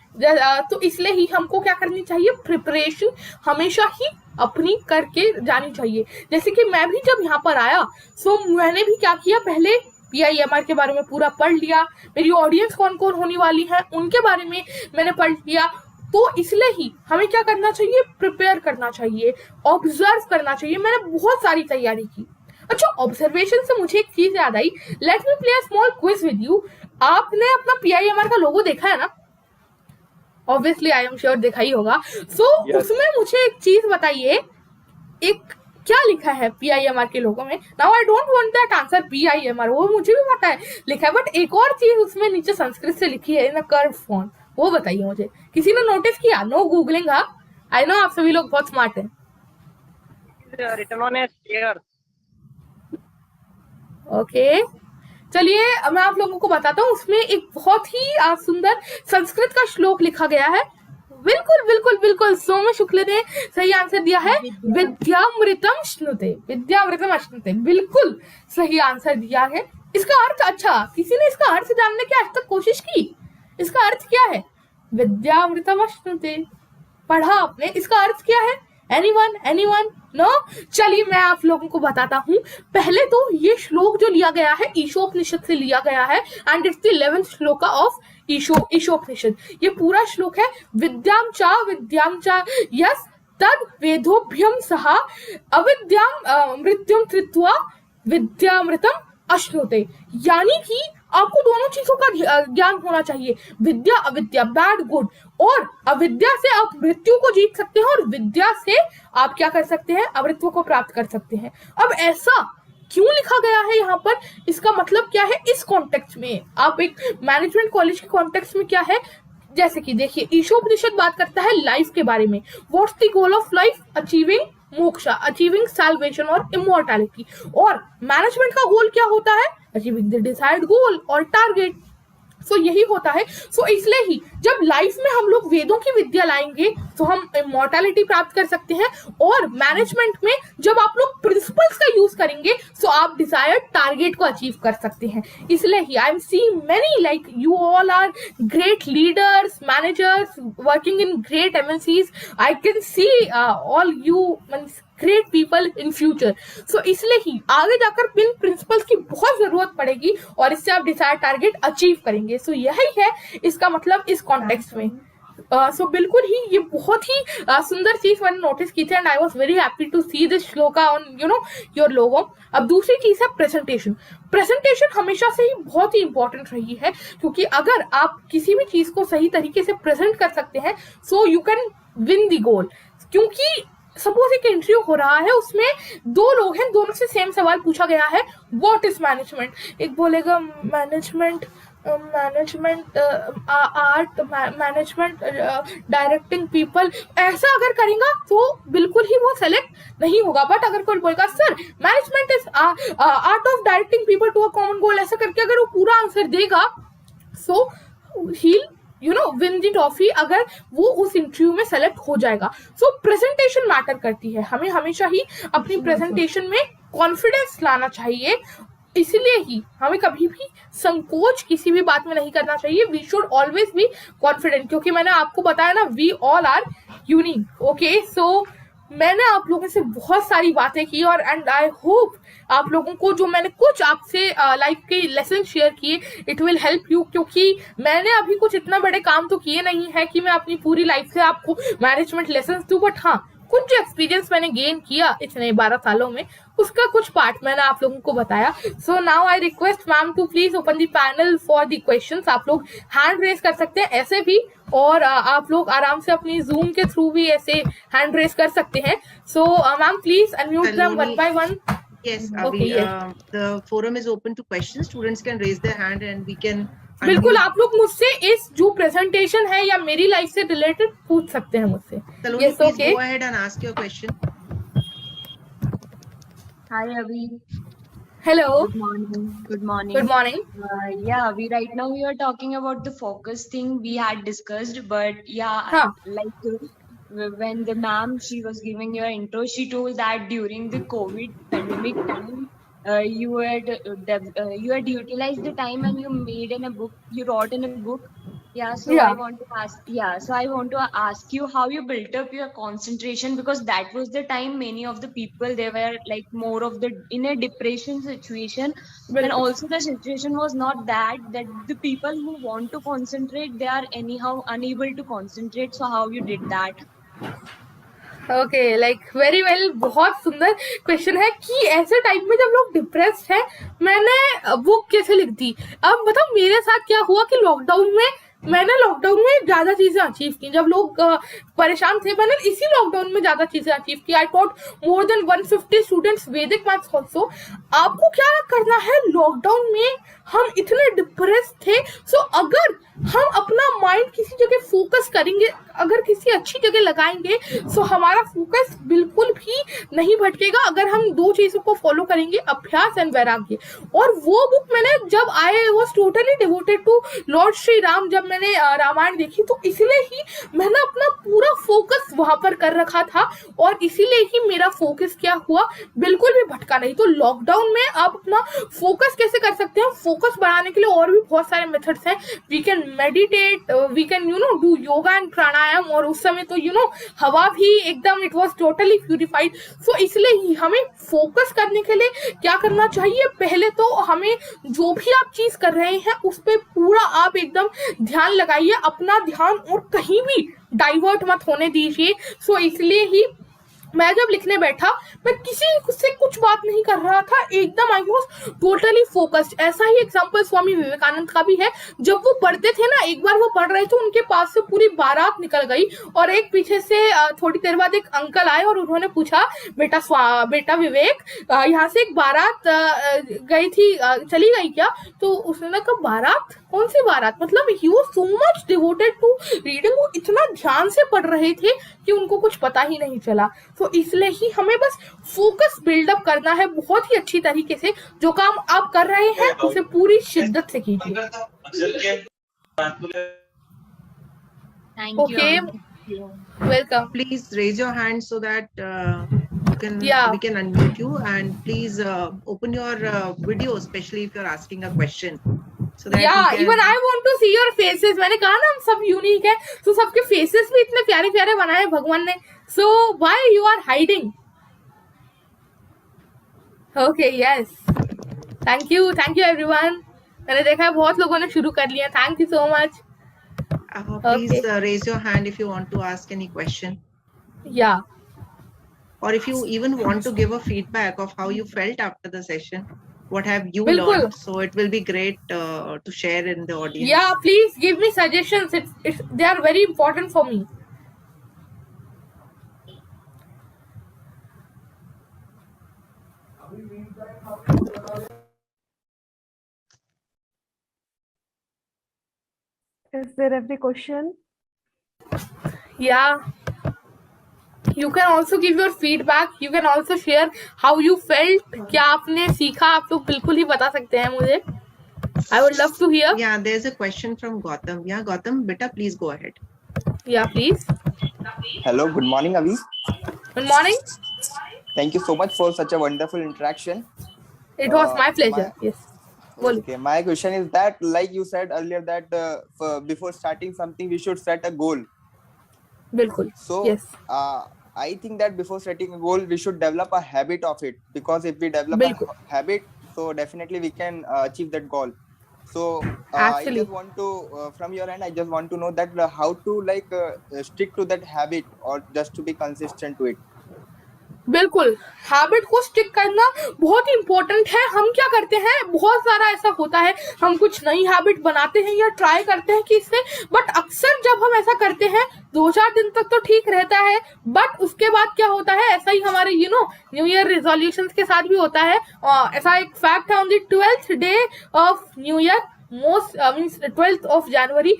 तो इसलिए ही हमको क्या करनी चाहिए, प्रिपरेशन हमेशा ही अपनी करके जानी चाहिए। जैसे कि मैं भी जब यहाँ पर आया तो मैंने भी क्या किया, पहले PIMR के बारे में पूरा पढ़ लिया, मेरी ऑडियंस कौन कौन होने वाली है उनके बारे में मैंने पढ़ लिया। तो इसलिए ही हमें क्या करना चाहिए, प्रिपेयर करना चाहिए, ऑब्जर्व करना चाहिए। मैंने बहुत सारी तैयारी की। अच्छा, ऑब्जर्वेशन से मुझे एक चीज याद आई, let me play a small quiz with you. आपने अपना PIMR का लोगो देखा है ना? ऑब्वियसली आई एम श्योर देखा ही होगा। सो उसमें मुझे एक चीज बताइए, एक क्या लिखा है PIMR के लोगों में? Now I don't want that answer PIMR, वो मुझे भी पता है लिखा है, बट एक और चीज उसमें नीचे संस्कृत से लिखी है इन अ कर्व फॉन्ट, वो बताइए मुझे। किसी ने नोटिस किया? नो गूगलिंग, हाँ आई नो आप सभी लोग बहुत स्मार्ट हैं। Written on a stair. Okay, चलिए मैं आप लोगों को बताता हूँ, उसमें एक बहुत ही सुंदर संस्कृत का श्लोक लिखा गया है। बिल्कुल बिल्कुल बिल्कुल, सौम्य शुक्ल ने सही आंसर दिया है, विद्यामृतम श्नुते, विद्यामृतम अश्नुते, बिल्कुल सही आंसर दिया है। इसका अर्थ, अच्छा किसी ने इसका अर्थ जानने की आज तक कोशिश की? इसका अर्थ क्या है? विद्यामृतम अश्नुते पढ़ा आपने, इसका अर्थ क्या है? Anyone anyone? नो, चलिए मैं आप लोगों को बताता हूँ। पहले तो ये श्लोक जो लिया गया है ईशोपनिषद से लिया गया है, एंड इट्स द 11th श्लोक ऑफ ईशोपनिषद। ये पूरा श्लोक है, विद्याम चा यस तद वेदोभ्यम सहा अविद्याम मृत्युम कृत्वा विद्यामृतम अश्नुते। यानी कि आपको दोनों चीजों का ज्ञान होना चाहिए, विद्या अविद्या, बैड गुड, और अविद्या से आप मृत्यु को जीत सकते हैं और विद्या से आप क्या कर सकते हैं, अमृत्व को प्राप्त कर सकते हैं। अब ऐसा क्यों लिखा गया है यहाँ पर, इसका मतलब क्या है इस कॉन्टेक्स्ट में? आप एक मैनेजमेंट कॉलेज के कॉन्टेक्स्ट में क्या है, जैसे कि देखिए ईशोपनिषद बात करता है लाइफ के बारे में, what's the goal of life, achieving moksha, achieving salvation और इमॉर्टैलिटी। और मैनेजमेंट का गोल क्या होता है, अचीविंग द डिजायर्ड गोल और टारगेट। सो यही होता है। सो इसलिए ही जब लाइफ में हम लोग वेदों की विद्या लाएंगे तो हम इमॉर्टैलिटी प्राप्त कर सकते हैं, और मैनेजमेंट में जब आप लोग प्रिंसिपल्स का यूज करेंगे तो आप डिजायर्ड टारगेट को अचीव कर सकते हैं। इसलिए ही I am seeing many like you all are great leaders, managers working in great MNCs। I can see all you great people in future. So इसलिए ही आगे जाकर इन प्रिंसिपल्स की बहुत जरूरत पड़ेगी और इससे आप डिजायर्ड टारगेट अचीव करेंगे। सो यही है इसका मतलब इस कॉन्टेक्स्ट में। सो बिल्कुल ही ये बहुत ही सुंदर चीज मैंने नोटिस की थी and I was very happy to see this shloka on your logo. अब दूसरी चीज है प्रेजेंटेशन। प्रेजेंटेशन हमेशा से ही बहुत ही इंपॉर्टेंट रही है, क्योंकि अगर आप किसी भी चीज को सही तरीके से प्रेजेंट कर सकते हैं so you can win the goal. क्योंकि सपोज एक इंटरव्यू हो रहा है, उसमें दो लोग हैं, दोनों से सेम सवाल पूछा गया है, व्हाट इज मैनेजमेंट। एक बोलेगा management art, management directing people, ऐसा अगर करेगा तो बिल्कुल ही वो सेलेक्ट नहीं होगा। बट अगर कोई बोलेगा sir management is art of directing people to a common goal, ऐसा करके अगर वो पूरा आंसर देगा सो ही विन दी ट्रॉफी, अगर वो उस इंटरव्यू में सेलेक्ट हो जाएगा। सो प्रेजेंटेशन मैटर करती है, हमें हमेशा ही अपनी प्रेजेंटेशन में कॉन्फिडेंस लाना चाहिए। इसलिए ही हमें कभी भी संकोच किसी भी बात में नहीं करना चाहिए। We should always be confident, क्योंकि मैंने आपको बताया ना, we all are unique. Okay, so मैंने आप लोगों से बहुत सारी बातें की और एंड आई होप आप लोगों को जो मैंने कुछ आपसे लाइफ के लेसन शेयर किए इट विल हेल्प यू, क्योंकि मैंने अभी कुछ इतना बड़े काम तो किए नहीं है कि मैं अपनी पूरी लाइफ से आपको मैनेजमेंट लेसन दूं, बट हाँ कुछ जो एक्सपीरियंस मैंने गेन किया इतने 12 सालों में उसका कुछ पार्ट मैंने आप लोगों को बताया। So now I request ma'am to please open the panel for the questions. आप लोग हैंड रेज कर सकते हैं ऐसे भी, और आप लोग आराम से अपनी जूम के थ्रू भी ऐसे हैंड रेज कर सकते हैं। So ma'am please unmute them one by one. Yes, Okay, the forum is open to questions. Students can raise their hand and we can. बिल्कुल, आप लोग मुझसे इस जो प्रेजेंटेशन है या मेरी लाइफ से रिलेटेड पूछ सकते हैं मुझसे। Saloni, Yes, please okay. go ahead and ask your question. Hi, Avi. Hello. Good morning. Good morning. Good morning. Yeah, right now we are talking about the focus thing we had discussed, but yeah, Huh. like when the ma'am, she was giving your intro, she told that during the COVID pandemic time, you had utilized the time and you made in a book, you wrote in a book. Yeah, so Yeah. I want to ask you how you built up your concentration, because that was the time many of the people, they were like more of the in a depression situation, and also the situation was not that the people who want to concentrate, they are anyhow unable to concentrate. So how you did that? Okay, like very well, बहुत सुंदर क्वेश्चन है कि ऐसे टाइम में जब लोग डिप्रेस्ड है मैंने बुक कैसे लिख दी। अब बताओ मेरे साथ क्या हुआ कि लॉकडाउन में ज्यादा चीजें अचीव की। जब लोग परेशान थे मैंने इसी लॉकडाउन में ज्यादा चीजें अचीव की। I taught more than 150 students वैदिक मैथ्स ऑल्सो। आपको क्या करना है, लॉकडाउन में हम इतने डिप्रेस थे, सो अगर हम अपना माइंड किसी जगह फोकस करेंगे, अगर किसी अच्छी जगह लगाएंगे, सो हमारा फोकस बिल्कुल भी नहीं भटकेगा। अगर हम दो चीजों को फॉलो करेंगे, अभ्यास एंड वैराग्य। और वो बुक मैंने जब I was totally devoted to lord Shri Ram, जब मैंने रामायण देखी तो इसलिए ही मैंने अपना पूरा फोकस वहां पर कर रखा था, और इसीलिए ही मेरा फोकस क्या हुआ, बिल्कुल भी भटका नहीं। तो लॉकडाउन में आप अपना फोकस कैसे कर सकते हैं, फोकस बढ़ाने के लिए और भी बहुत सारे मेथड्स हैं। We can meditate, we can do yoga and pranayama, और उस समय तो हवा भी एकदम it was totally purified. So इसलिए ही हमें फोकस करने के लिए क्या करना चाहिए, पहले तो हमें जो भी आप चीज कर रहे हैं उस पर पूरा आप एकदम ध्यान लगाइए, अपना ध्यान और कहीं भी डाइवर्ट मत होने दीजिए। सो इसलिए ही मैं जब लिखने बैठा मैं किसी से कुछ बात नहीं कर रहा था, एकदम आई वॉज टोटली फोकस्ड। ऐसा ही एग्जांपल स्वामी विवेकानंद का भी है। जब वो पढ़ते थे ना, एक बार वो पढ़ रहे थे, उनके पास से पूरी बारात निकल गई और एक पीछे से थोड़ी देर बाद एक अंकल आए और उन्होंने पूछा, बेटा विवेक, यहाँ से एक बारात गई थी, चली गई क्या? तो उसने कहा बारात? कौन सी बारात? मतलब he was so much devoted to reading, वो इतना ध्यान से पढ़ रहे थे कि उनको कुछ पता ही नहीं चला। तो इसलिए ही हमें बस फोकस बिल्डअप करना है बहुत ही अच्छी तरीके से। जो काम आप कर रहे हैं उसे पूरी शिद्दत से कीजिए। Thank Okay. you. Welcome. Please raise your hand so that Yeah. we can unmute you, and please open your video, especially if you're asking a question. So that या we can- even I want to see your faces. मैंने कहा ना हम सब यूनिक है, तो सबके फेसेस भी इतने प्यारे प्यारे बनाए भगवान ने। So why you are hiding? Okay, yes, thank you everyone. मैंने देखा है बहुत लोगों ने शुरू कर लिया, thank you so much. Please Okay. raise your hand if you want to ask any question, Yeah. or if you even want to give a feedback of how you felt after the session. What have you बिल्कुल. learned? So it will be great to share in the audience. Yeah, please give me suggestions. They are very important for me. Is there every question? Yeah. You can also give your feedback. You can also share how you felt. क्या आपने सीखा, आप लोग बिल्कुल ही बता सकते हैं मुझे. I would love to hear. Yeah, there's a question from Gautam. Yeah, Gautam, beta, please go ahead. Yeah, please. Hello, good morning, Avi. Good morning. Thank you so much for such a wonderful interaction. It was my pleasure. Yes. बोलो. Okay, my question is that, like you said earlier, that before starting something, we should set a goal. बिल्कुल. So, Yes. I think that before setting a goal, we should develop a habit of it. Because if we develop बिल्कुल. a habit, so definitely we can achieve that goal. So, I Actually. just want to, from your end, I just want to know that how to stick to that habit or just to be consistent to it. बिल्कुल. हैबिट को स्टिक करना बहुत इंपॉर्टेंट है. हम क्या करते हैं, बहुत सारा ऐसा होता है, हम कुछ नई हैबिट बनाते हैं या ट्राई करते हैं कि इससे, बट अक्सर जब हम ऐसा करते हैं 2-4 दिन तक तो ठीक रहता है, बट उसके बाद क्या होता है, ऐसा ही हमारे न्यू ईयर रिजोल्यूशंस के साथ भी होता है. ऐसा एक फैक्ट है, on the 12th day of new year, means 12th of January,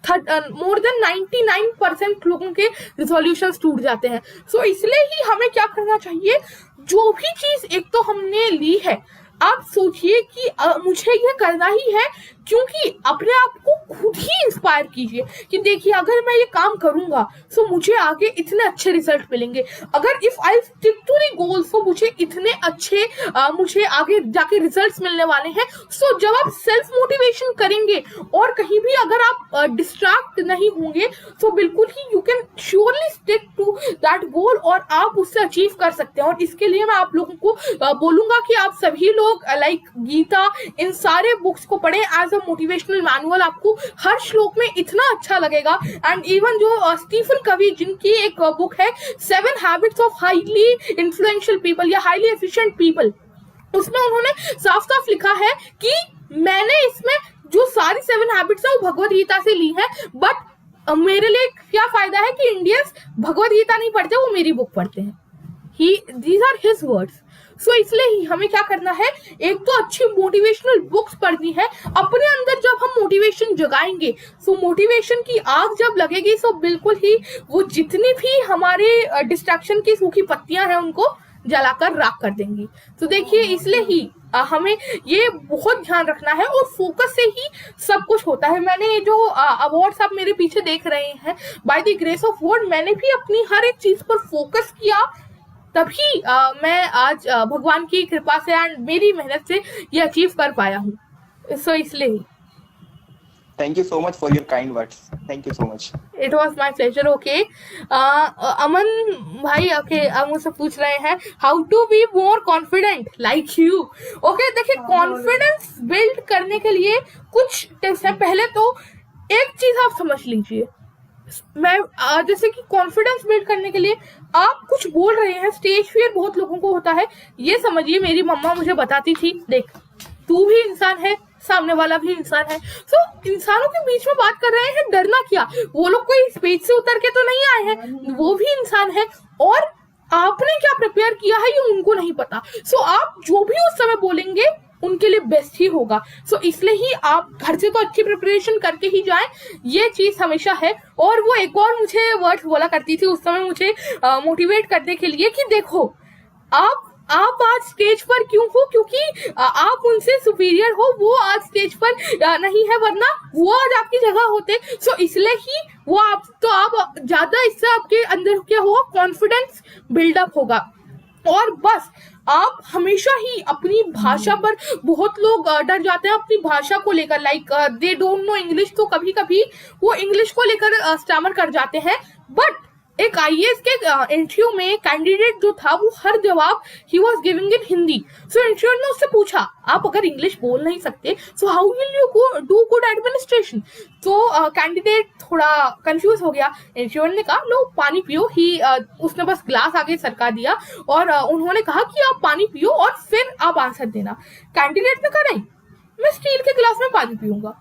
more than 99% लोगों के रिजोल्यूशंस टूट जाते हैं. सो इसलिए ही हमें क्या करना चाहिए, जो भी चीज एक तो हमने ली है, आप सोचिए कि मुझे ये करना ही है, क्योंकि अपने आप को खुद ही इंस्पायर कीजिए कि देखिए अगर मैं ये काम करूंगा तो मुझे आगे इतने अच्छे रिजल्ट मिलेंगे. अगर if I stick to the goals तो मुझे इतने अच्छे मुझे आगे जाके रिजल्ट्स मिलने वाले हैं. सो जब आप सेल्फ मोटिवेशन करेंगे और कहीं भी अगर आप डिस्ट्रैक्ट नहीं होंगे तो बिल्कुल ही you can surely stick to that goal और आप उससे अचीव कर सकते हैं. और इसके लिए मैं आप लोगों को बोलूंगा कि आप सभी लोग लाइक गीता, इन सारे बुक्स को पढ़ें एज मोटिवेशनल मैनुअल. आपको हर श्लोक में इतना अच्छा लगेगा. एंड इवन जो स्टीफन कवी, जिनकी एक बुक है 7 habits of highly influential people या हाईली एफिशिएंट पीपल, उसमें उन्होंने साफ साफ लिखा है कि मैंने इसमें जो सारी 7 हैबिट्स है वो भगवत गीता से ली है, बट मेरे लिए क्या फायदा है कि इंडियंस भगवत गीता नहीं पढ़ते, वो मेरी बुक पढ़ते हैं. these are his words. सो इसलिए ही हमें क्या करना है, एक तो अच्छी मोटिवेशनल बुक्स पढ़नी है. अपने अंदर जब हम मोटिवेशन जगाएंगे, सो मोटिवेशन की आग जब लगेगी, सो बिल्कुल ही वो जितनी भी हमारे डिस्ट्रैक्शन की सूखी पत्तियां हैं उनको जलाकर राख कर देंगी. तो देखिए इसलिए ही हमें ये बहुत ध्यान रखना है और फोकस से ही सब कुछ होता है. मैंने जो अवार्ड्स आप मेरे पीछे देख रहे हैं, by the grace of God, मैंने भी अपनी हर एक चीज पर फोकस किया, तभी मैं आज भगवान की कृपा से एंड मेरी मेहनत से ये अचीव कर पाया हूँ. सो इसलिए ही Thank you so much for your kind words. Thank you so much. It was my pleasure. Okay, Aman भाई, ओके, अब मुझसे पूछ रहे हैं how to be more confident like you. Okay, देखिए कॉन्फिडेंस बिल्ड करने के लिए कुछ टिप्स हैं. पहले तो एक चीज आप समझ लीजिए, मैं जैसे कि कॉन्फिडेंस बिल्ड करने के लिए आप कुछ बोल रहे हैं, स्टेज फियर बहुत लोगों को होता है. ये समझिए, मेरी मम्मा मुझे बताती थी, देख तू भी इंसान है, सामने वाला भी इंसान है. सो इंसानों के बीच में बात कर रहे हैं, डरना क्या, वो लोग कोई स्पेस से उतर के तो नहीं आए हैं, वो भी इंसान है, और आपने क्या प्रिपेयर किया है ये उनको नहीं पता. सो आप जो भी उस समय बोलेंगे उनके लिए बेस्ट ही होगा. सो इसलिए ही आप घर से तो अच्छी प्रिपरेशन करके ही जाएं, ये चीज हमेशा है. और वो एक और मुझे वर्ड्स बोला करती थी उस समय मुझे मोटिवेट करने के लिए कि देखो आप आज स्टेज पर क्यों हो, क्योंकि आप उनसे सुपीरियर हो, वो आज स्टेज पर नहीं है, वरना वो आज आपकी जगह होते. सो इसलिए ही वो आप ज्यादा, इससे आपके अंदर क्या होगा, कॉन्फिडेंस बिल्डअप होगा. और बस आप हमेशा ही अपनी भाषा पर, बहुत लोग डर जाते हैं अपनी भाषा को लेकर, like they don't know English, तो कभी कभी वो इंग्लिश को लेकर स्टैमर कर जाते हैं. बट एक आईएएस के इंटरव्यू में कैंडिडेट जो था वो हर जवाब he was giving in Hindi. So interviewer ने उससे पूछा आप अगर इंग्लिश बोल नहीं सकते so how will you do good administration. तो कैंडिडेट थोड़ा कंफ्यूज हो गया। इंटरव्यूअर ने कहा लो पानी पियो ही उसने बस ग्लास आगे सरका दिया और उन्होंने कहा कि आप पानी पियो और फिर आप आंसर देना। कैंडिडेट ने कहा नहीं मैं स्टील के गिलास में पानी पीऊंगा।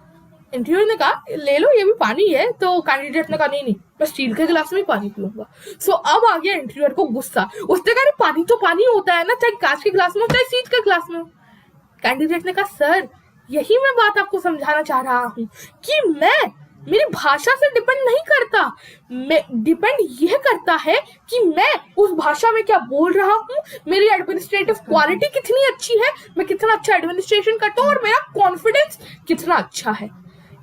इंटरव्यूअर ने कहा ले लो ये भी पानी है। तो कैंडिडेट ने कहा नहीं मैं स्टील के गिलास में ही पानी पीऊंगा। सो अब आ गया इंटरव्यूअर को गुस्सा। उसने कहा पानी तो पानी होता है ना, चाहे कांच के गिलास में हो चाहे स्टील के गिलास में हो। कैंडिडेट ने कहा सर यही मैं बात आपको समझाना चाह रहा हूँ कि मैं मेरी भाषा से डिपेंड नहीं करता, मैं डिपेंड यह करता है कि मैं उस भाषा में क्या बोल रहा हूँ, मेरी एडमिनिस्ट्रेटिव क्वालिटी कितनी अच्छी है, मैं कितना अच्छा एडमिनिस्ट्रेशन करता हूँ और मेरा कॉन्फिडेंस कितना अच्छा है।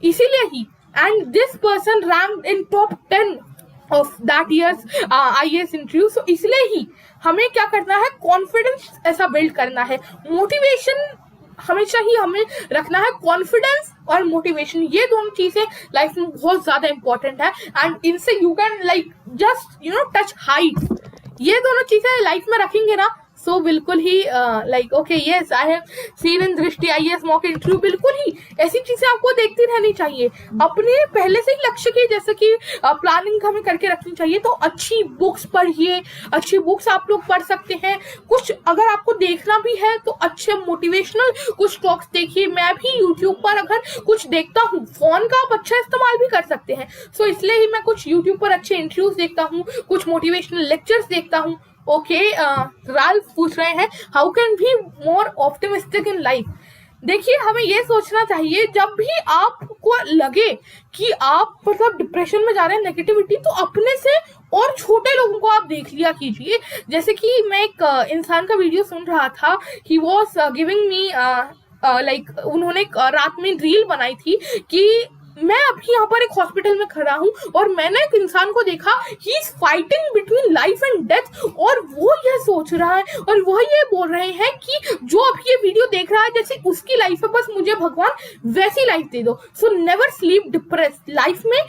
इसीलिए ही and this person ranked in top 10 of that years IAS interview. So इसलिए ही हमें क्या करना है, कॉन्फिडेंस ऐसा बिल्ड करना है। मोटिवेशन हमेशा ही हमें रखना है, कॉन्फिडेंस और मोटिवेशन ये दोनों चीजें लाइफ में बहुत ज्यादा इंपॉर्टेंट है। एंड इनसे you can like just touch height. ये दोनों चीजें लाइफ में रखेंगे ना सो बिल्कुल ही like okay yes I have seen in Drishti IAS mock interview. बिल्कुल ही ऐसी चीजें आपको देखती रहनी चाहिए। अपने पहले से ही लक्ष्य की जैसे कि प्लानिंग हमें करके रखनी चाहिए। तो अच्छी बुक्स पढ़िए, अच्छी बुक्स आप लोग पढ़ सकते हैं। कुछ अगर आपको देखना भी है तो अच्छे मोटिवेशनल कुछ टॉक्स देखिए। मैं भी यूट्यूब पर अगर कुछ देखता हूँ, फोन का आप अच्छा इस्तेमाल भी कर सकते हैं। सो इसलिए ही मैं कुछ यूट्यूब पर अच्छे इंटरव्यूज देखता हूँ, कुछ मोटिवेशनल लेक्चर्स देखता हूँ। ओके राल्फ पूछ रहे हैं how can be more optimistic in life. देखिए हमें ये सोचना चाहिए जब भी आपको लगे कि आप मतलब डिप्रेशन में जा रहे हैं, नेगेटिविटी, तो अपने से और छोटे लोगों को आप देख लिया कीजिए। जैसे कि मैं एक इंसान का वीडियो सुन रहा था, he was giving me like उन्होंने रात में रील बनाई थी कि मैं अभी यहाँ पर एक हॉस्पिटल में खड़ा हूँ और मैंने एक इंसान को देखा, he is fighting between life and death, और वो ये सोच रहा है और वो ये बोल रहे हैं कि जो अभी ये वीडियो देख रहा है जैसे उसकी लाइफ है, बस मुझे भगवान वैसी लाइफ दे दो। So never sleep depressed. Life में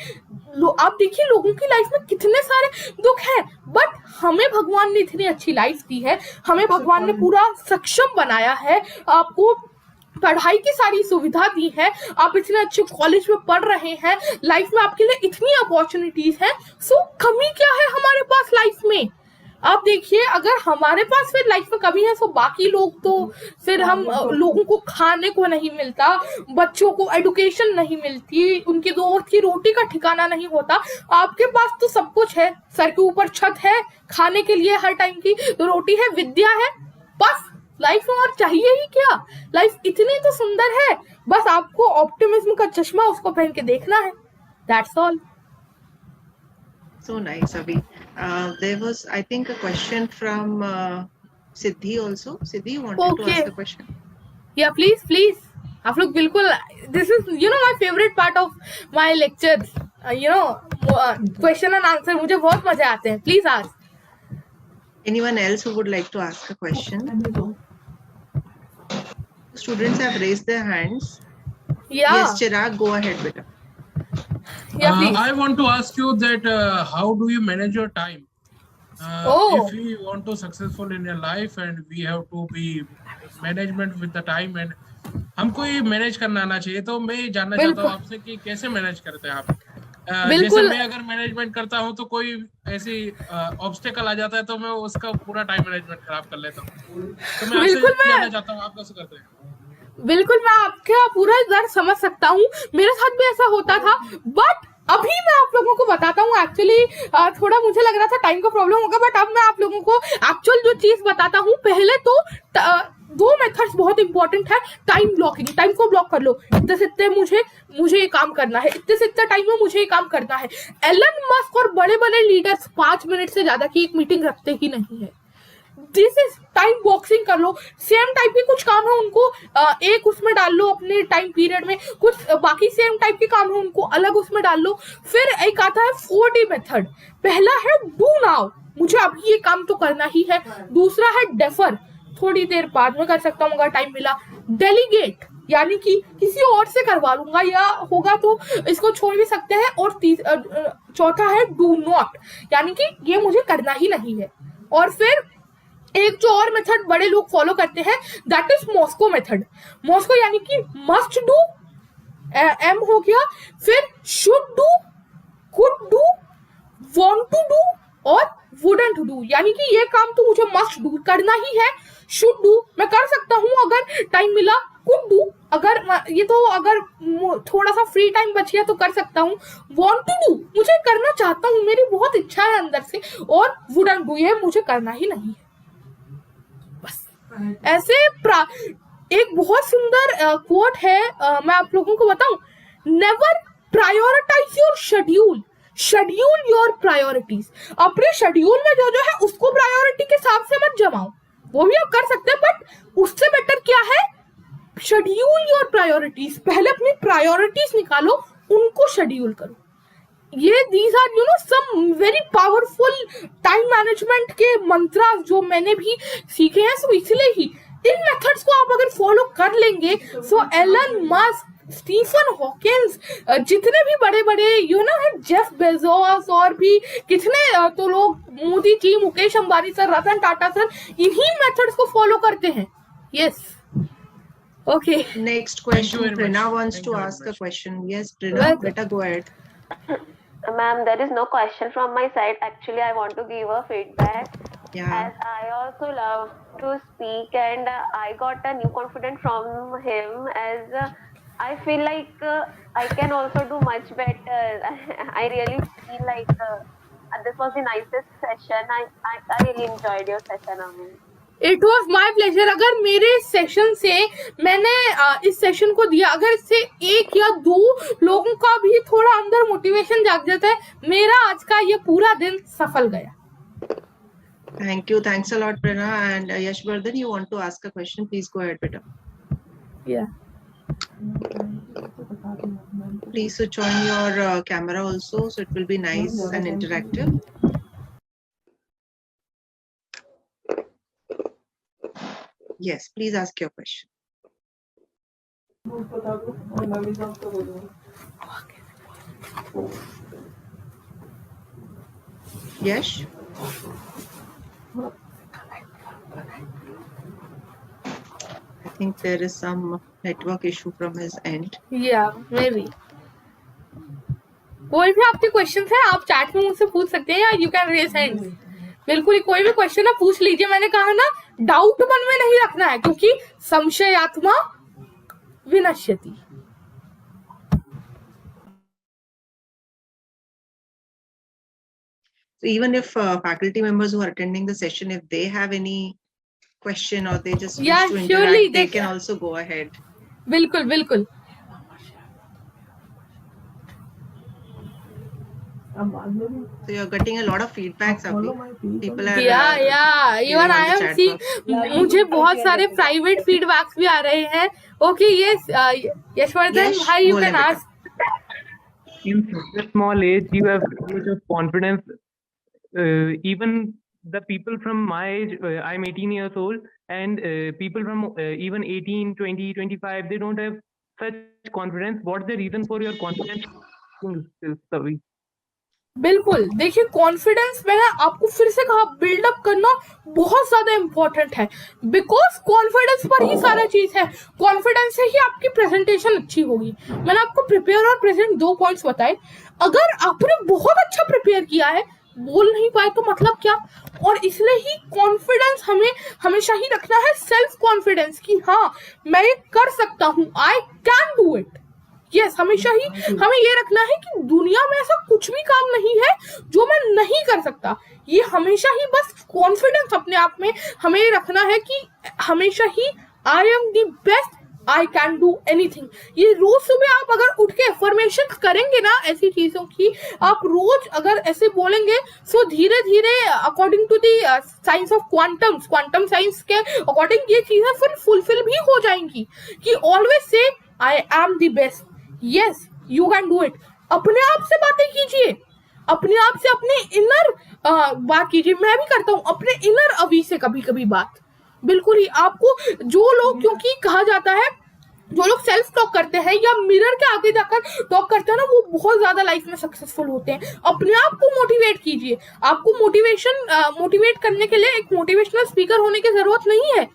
आप देखिए लोगों की लाइफ में कितने सारे दुख हैं, बट हमें भगवान ने इतनी अच्छी लाइफ दी है, हमें भगवान ने पूरा सक्षम बनाया है, आपको पढ़ाई की सारी सुविधा दी है, आप इतने अच्छे कॉलेज में पढ़ रहे हैं, लाइफ में आपके लिए इतनी अपॉर्चुनिटीज हैं। सो कमी क्या है हमारे पास लाइफ में? आप देखिए अगर हमारे पास फिर लाइफ में कमी है तो बाकी लोग तो फिर हम लोगों को खाने को नहीं मिलता, बच्चों को एजुकेशन नहीं मिलती, उनकी 2 वक्त की रोटी का ठिकाना नहीं होता। आपके पास तो सब कुछ है, सर के ऊपर छत है, खाने के लिए हर टाइम की तो रोटी है, विद्या है, बस लाइफ में और चाहिए ही क्या? लाइफ इतनी तो सुंदर है, बस आपको ऑप्टिमिज्म का चश्मा उसको पहन के देखना है। That's all. So nice, Abhi. There was, I think, a question from Siddhi also. Siddhi, you wanted to ask a question? या प्लीज आप लोग बिल्कुल, this is my favourite part of my lectures, question and answer, मुझे बहुत मजे आते हैं। Please ask. Anyone else who would like to ask a question? Students have raised their hands. Yeah. Yes, Chirag, go ahead, beta. Yeah, please. I want to ask you that how do you manage your time? If we want to successful in your life and we have to be management with the time and हमको ये मैनेज करना आना चाहिए, तो मैं जानना चाहता हूँ आपसे कि कैसे मैनेज करते हैं आप? जैसे मैं अगर मैनेजमेंट करता हूँ तो कोई ऐसी ऑब्स्टेकल आ जाता है तो मैं उसका पूरा टाइम मैनेजमेंट खराब कर लेता हूँ। तो मैं आपसे जानना चाहता हूँ आप कैसे करते हैं? बिल्कुल, मैं आपका पूरा दर्द समझ सकता हूँ, मेरे साथ भी ऐसा होता था, बट अभी मैं आप लोगों को बताता हूँ। एक्चुअली थोड़ा मुझे लग रहा था टाइम का प्रॉब्लम होगा, बट अब मैं आप लोगों को एक्चुअल जो चीज बताता हूँ। पहले तो 2 मेथड्स बहुत इंपॉर्टेंट है। टाइम ब्लॉकिंग, टाइम को ब्लॉक कर लो, इतने से इतने मुझे ये काम करना है, इतने से इतने टाइम में मुझे ये काम करना है। एलन मस्क और बड़े बड़े लीडर्स 5 मिनट से ज्यादा की एक मीटिंग रखते ही नहीं है। दिस इज टाइम बॉक्सिंग कर लो। सेम टाइप के कुछ काम है उनको एक उसमें डाल लो अपने टाइम पीरियड में, कुछ बाकी सेम टाइप के काम है उनको अलग उसमें डाल लो। फिर एक आता है 4D मेथड। पहला है डू नाउ, मुझे अभी ये काम तो करना ही है। दूसरा है डेफर, थोड़ी देर बाद में कर सकता हूँ अगर टाइम मिला। डेलीगेट, यानी कि किसी और से करवा लूंगा या होगा तो इसको छोड़ भी सकते हैं। और चौथा है डू नॉट, यानी कि ये मुझे करना ही नहीं है। और फिर एक जो और मेथड बड़े लोग फॉलो करते हैं that is Moscow method. Moscow यानी कि मस्ट डू, एम हो गया, फिर should do, could do, want to do और वुडंट डू, यानी कि ये काम तो मुझे मस्ट डू करना ही है। शुड डू मैं कर सकता हूँ अगर टाइम मिला, कुड डू अगर ये तो अगर थोड़ा सा फ्री टाइम बच गया तो कर सकता हूँ, वांट टू डू मुझे करना चाहता हूँ, मेरी बहुत इच्छा है अंदर से, और वुडंट डू ये मुझे करना ही नहीं है। बस ऐसे एक बहुत सुंदर कोट है, मैं आप लोगों को बताऊं, never prioritise your schedule, schedule your priorities. अपने शेड्यूल में जो जो है उसको प्रायोरिटी के हिसाब से मत जमाओ, वो भी आप कर सकते हैं, बट उससे बेटर क्या है, शेड्यूल योर प्रायोरिटीज। पहले अपनी प्रायोरिटीज निकालो, उनको शेड्यूल करो। ये these are you know some very powerful time management के मंत्र जो मैंने भी सीखे हैं। सो इसलिए ही इन मेथड्स को आप अगर फॉलो कर लेंगे, सो एलन मस्क, स्टीफन हॉकिंस, जितने भी बड़े बड़े यू नो है, जेफ बेजोस और भी कितने तो लोग, मोदी जी, मुकेश अंबानी सर, रतन टाटा सर, इन्हीं मेथड्स को फॉलो करते हैं। Yes, okay. Next Thank you question, very Prina much. wants Thank to you very ask a much. question. Yes, Prina, Well- better go ahead. Ma'am, there is no question from my side. Actually, I want to give a feedback. Yeah. As I also love to speak, and I got a new confidence from him. As I feel like I can also do much better. I really feel like this was the nicest session. I really enjoyed your session, Amin. It was my pleasure. अगर मेरे सेशन से मैंने इस सेशन को दिया, अगर इससे एक या दो लोगों का भी थोड़ा अंदर मोटिवेशन जाग जाता है, मेरा आज का ये पूरा दिन सफल गया। Thank you. Thanks a lot, Prina. And Yashvardhan, you want to ask a question? Please go ahead, beta. Please switch on your camera also, so it will be nice and interactive. Yes, please ask your question. Yes. I think there is some network issue from his end. या मे बी। कोई भी आपके क्वेश्चन है आप चैट में मुझसे पूछ सकते हैं, या यू कैन रेज हैंड। बिल्कुल ही कोई भी क्वेश्चन है पूछ लीजिए। मैंने कहा ना, डाउट मन में नहीं रखना है, क्योंकि संशयात्मा विनश्यति। So even if faculty members who are attending the session, if they have any question or they just wish Yeah, to surely interact, they they can can. also go ahead. बिल्कुल बिल्कुल। So you're getting a lot of feedback, Safi. People are या even on I the am chat see, box. मुझे बहुत सारे प्राइवेट फीडबैक्स भी आ रहे हैं। ओके यस, यशवर्धन Yes, भाई यू बोले कैन बेटा। Ask. In such a small age, you have so much of confidence. Even the people from my age, I'm 18 years old, and people from even 18, 20, 25, they don't have such confidence. What's the reason for your confidence? Savi? बिल्कुल, देखिए कॉन्फिडेंस, मैंने आपको फिर से कहा, बिल्डअप करना बहुत ज्यादा इंपॉर्टेंट है, बिकॉज कॉन्फिडेंस पर ही सारा चीज है। कॉन्फिडेंस से ही आपकी प्रेजेंटेशन अच्छी होगी। मैंने आपको प्रिपेयर और प्रेजेंट 2 पॉइंट्स बताए। अगर आपने बहुत अच्छा प्रिपेयर किया है, बोल नहीं पाए तो मतलब क्या। और इसलिए ही कॉन्फिडेंस हमें हमेशा ही रखना है, सेल्फ कॉन्फिडेंस, कि हाँ मैं ये कर सकता हूँ, I can do it. Yes, हमेशा ही हमें ये रखना है कि दुनिया में ऐसा कुछ भी काम नहीं है जो मैं नहीं कर सकता। ये हमेशा ही बस कॉन्फिडेंस अपने आप में हमें ये रखना है कि हमेशा ही I am the best, I can do anything. ये रोज सुबह आप अगर उठ के अफर्मेशन करेंगे ना ऐसी चीजों की, आप रोज अगर ऐसे बोलेंगे, सो धीरे धीरे according to the science of quantum science के अकॉर्डिंग ये चीजें फिर फुलफिल भी हो जाएंगी, कि always say I am the best. Yes, you can do it. अपने आप से बातें कीजिए, अपने आप से अपने इनर बात कीजिए। मैं भी करता हूँ अपने इनर अभी से कभी कभी बात। बिल्कुल ही आपको जो लोग, क्योंकि कहा जाता है जो लोग सेल्फ टॉक करते हैं या मिरर के आगे जाकर टॉक करते हैं ना, वो बहुत ज्यादा लाइफ में सक्सेसफुल होते हैं। अपने आप को मोटिवेट कीजिए। आपको मोटिवेट करने के लिए एक मोटिवेशनल स्पीकर होने की जरूरत नहीं है,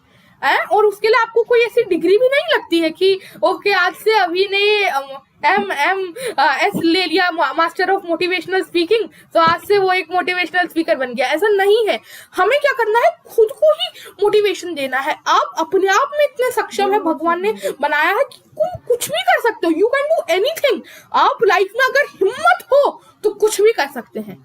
और उसके लिए आपको कोई ऐसी डिग्री भी नहीं लगती है कि ओके आज से अभी ने MS ले लिया, मास्टर ऑफ मोटिवेशनल स्पीकिंग, तो आज से वो एक मोटिवेशनल स्पीकर बन गया। ऐसा नहीं है। हमें क्या करना है, खुद को ही मोटिवेशन देना है। आप अपने आप में इतने सक्षम है, भगवान ने बनाया है कि कुछ भी कर सकते हो। You can do anything. आप लाइफ में अगर हिम्मत हो तो कुछ भी कर सकते हैं।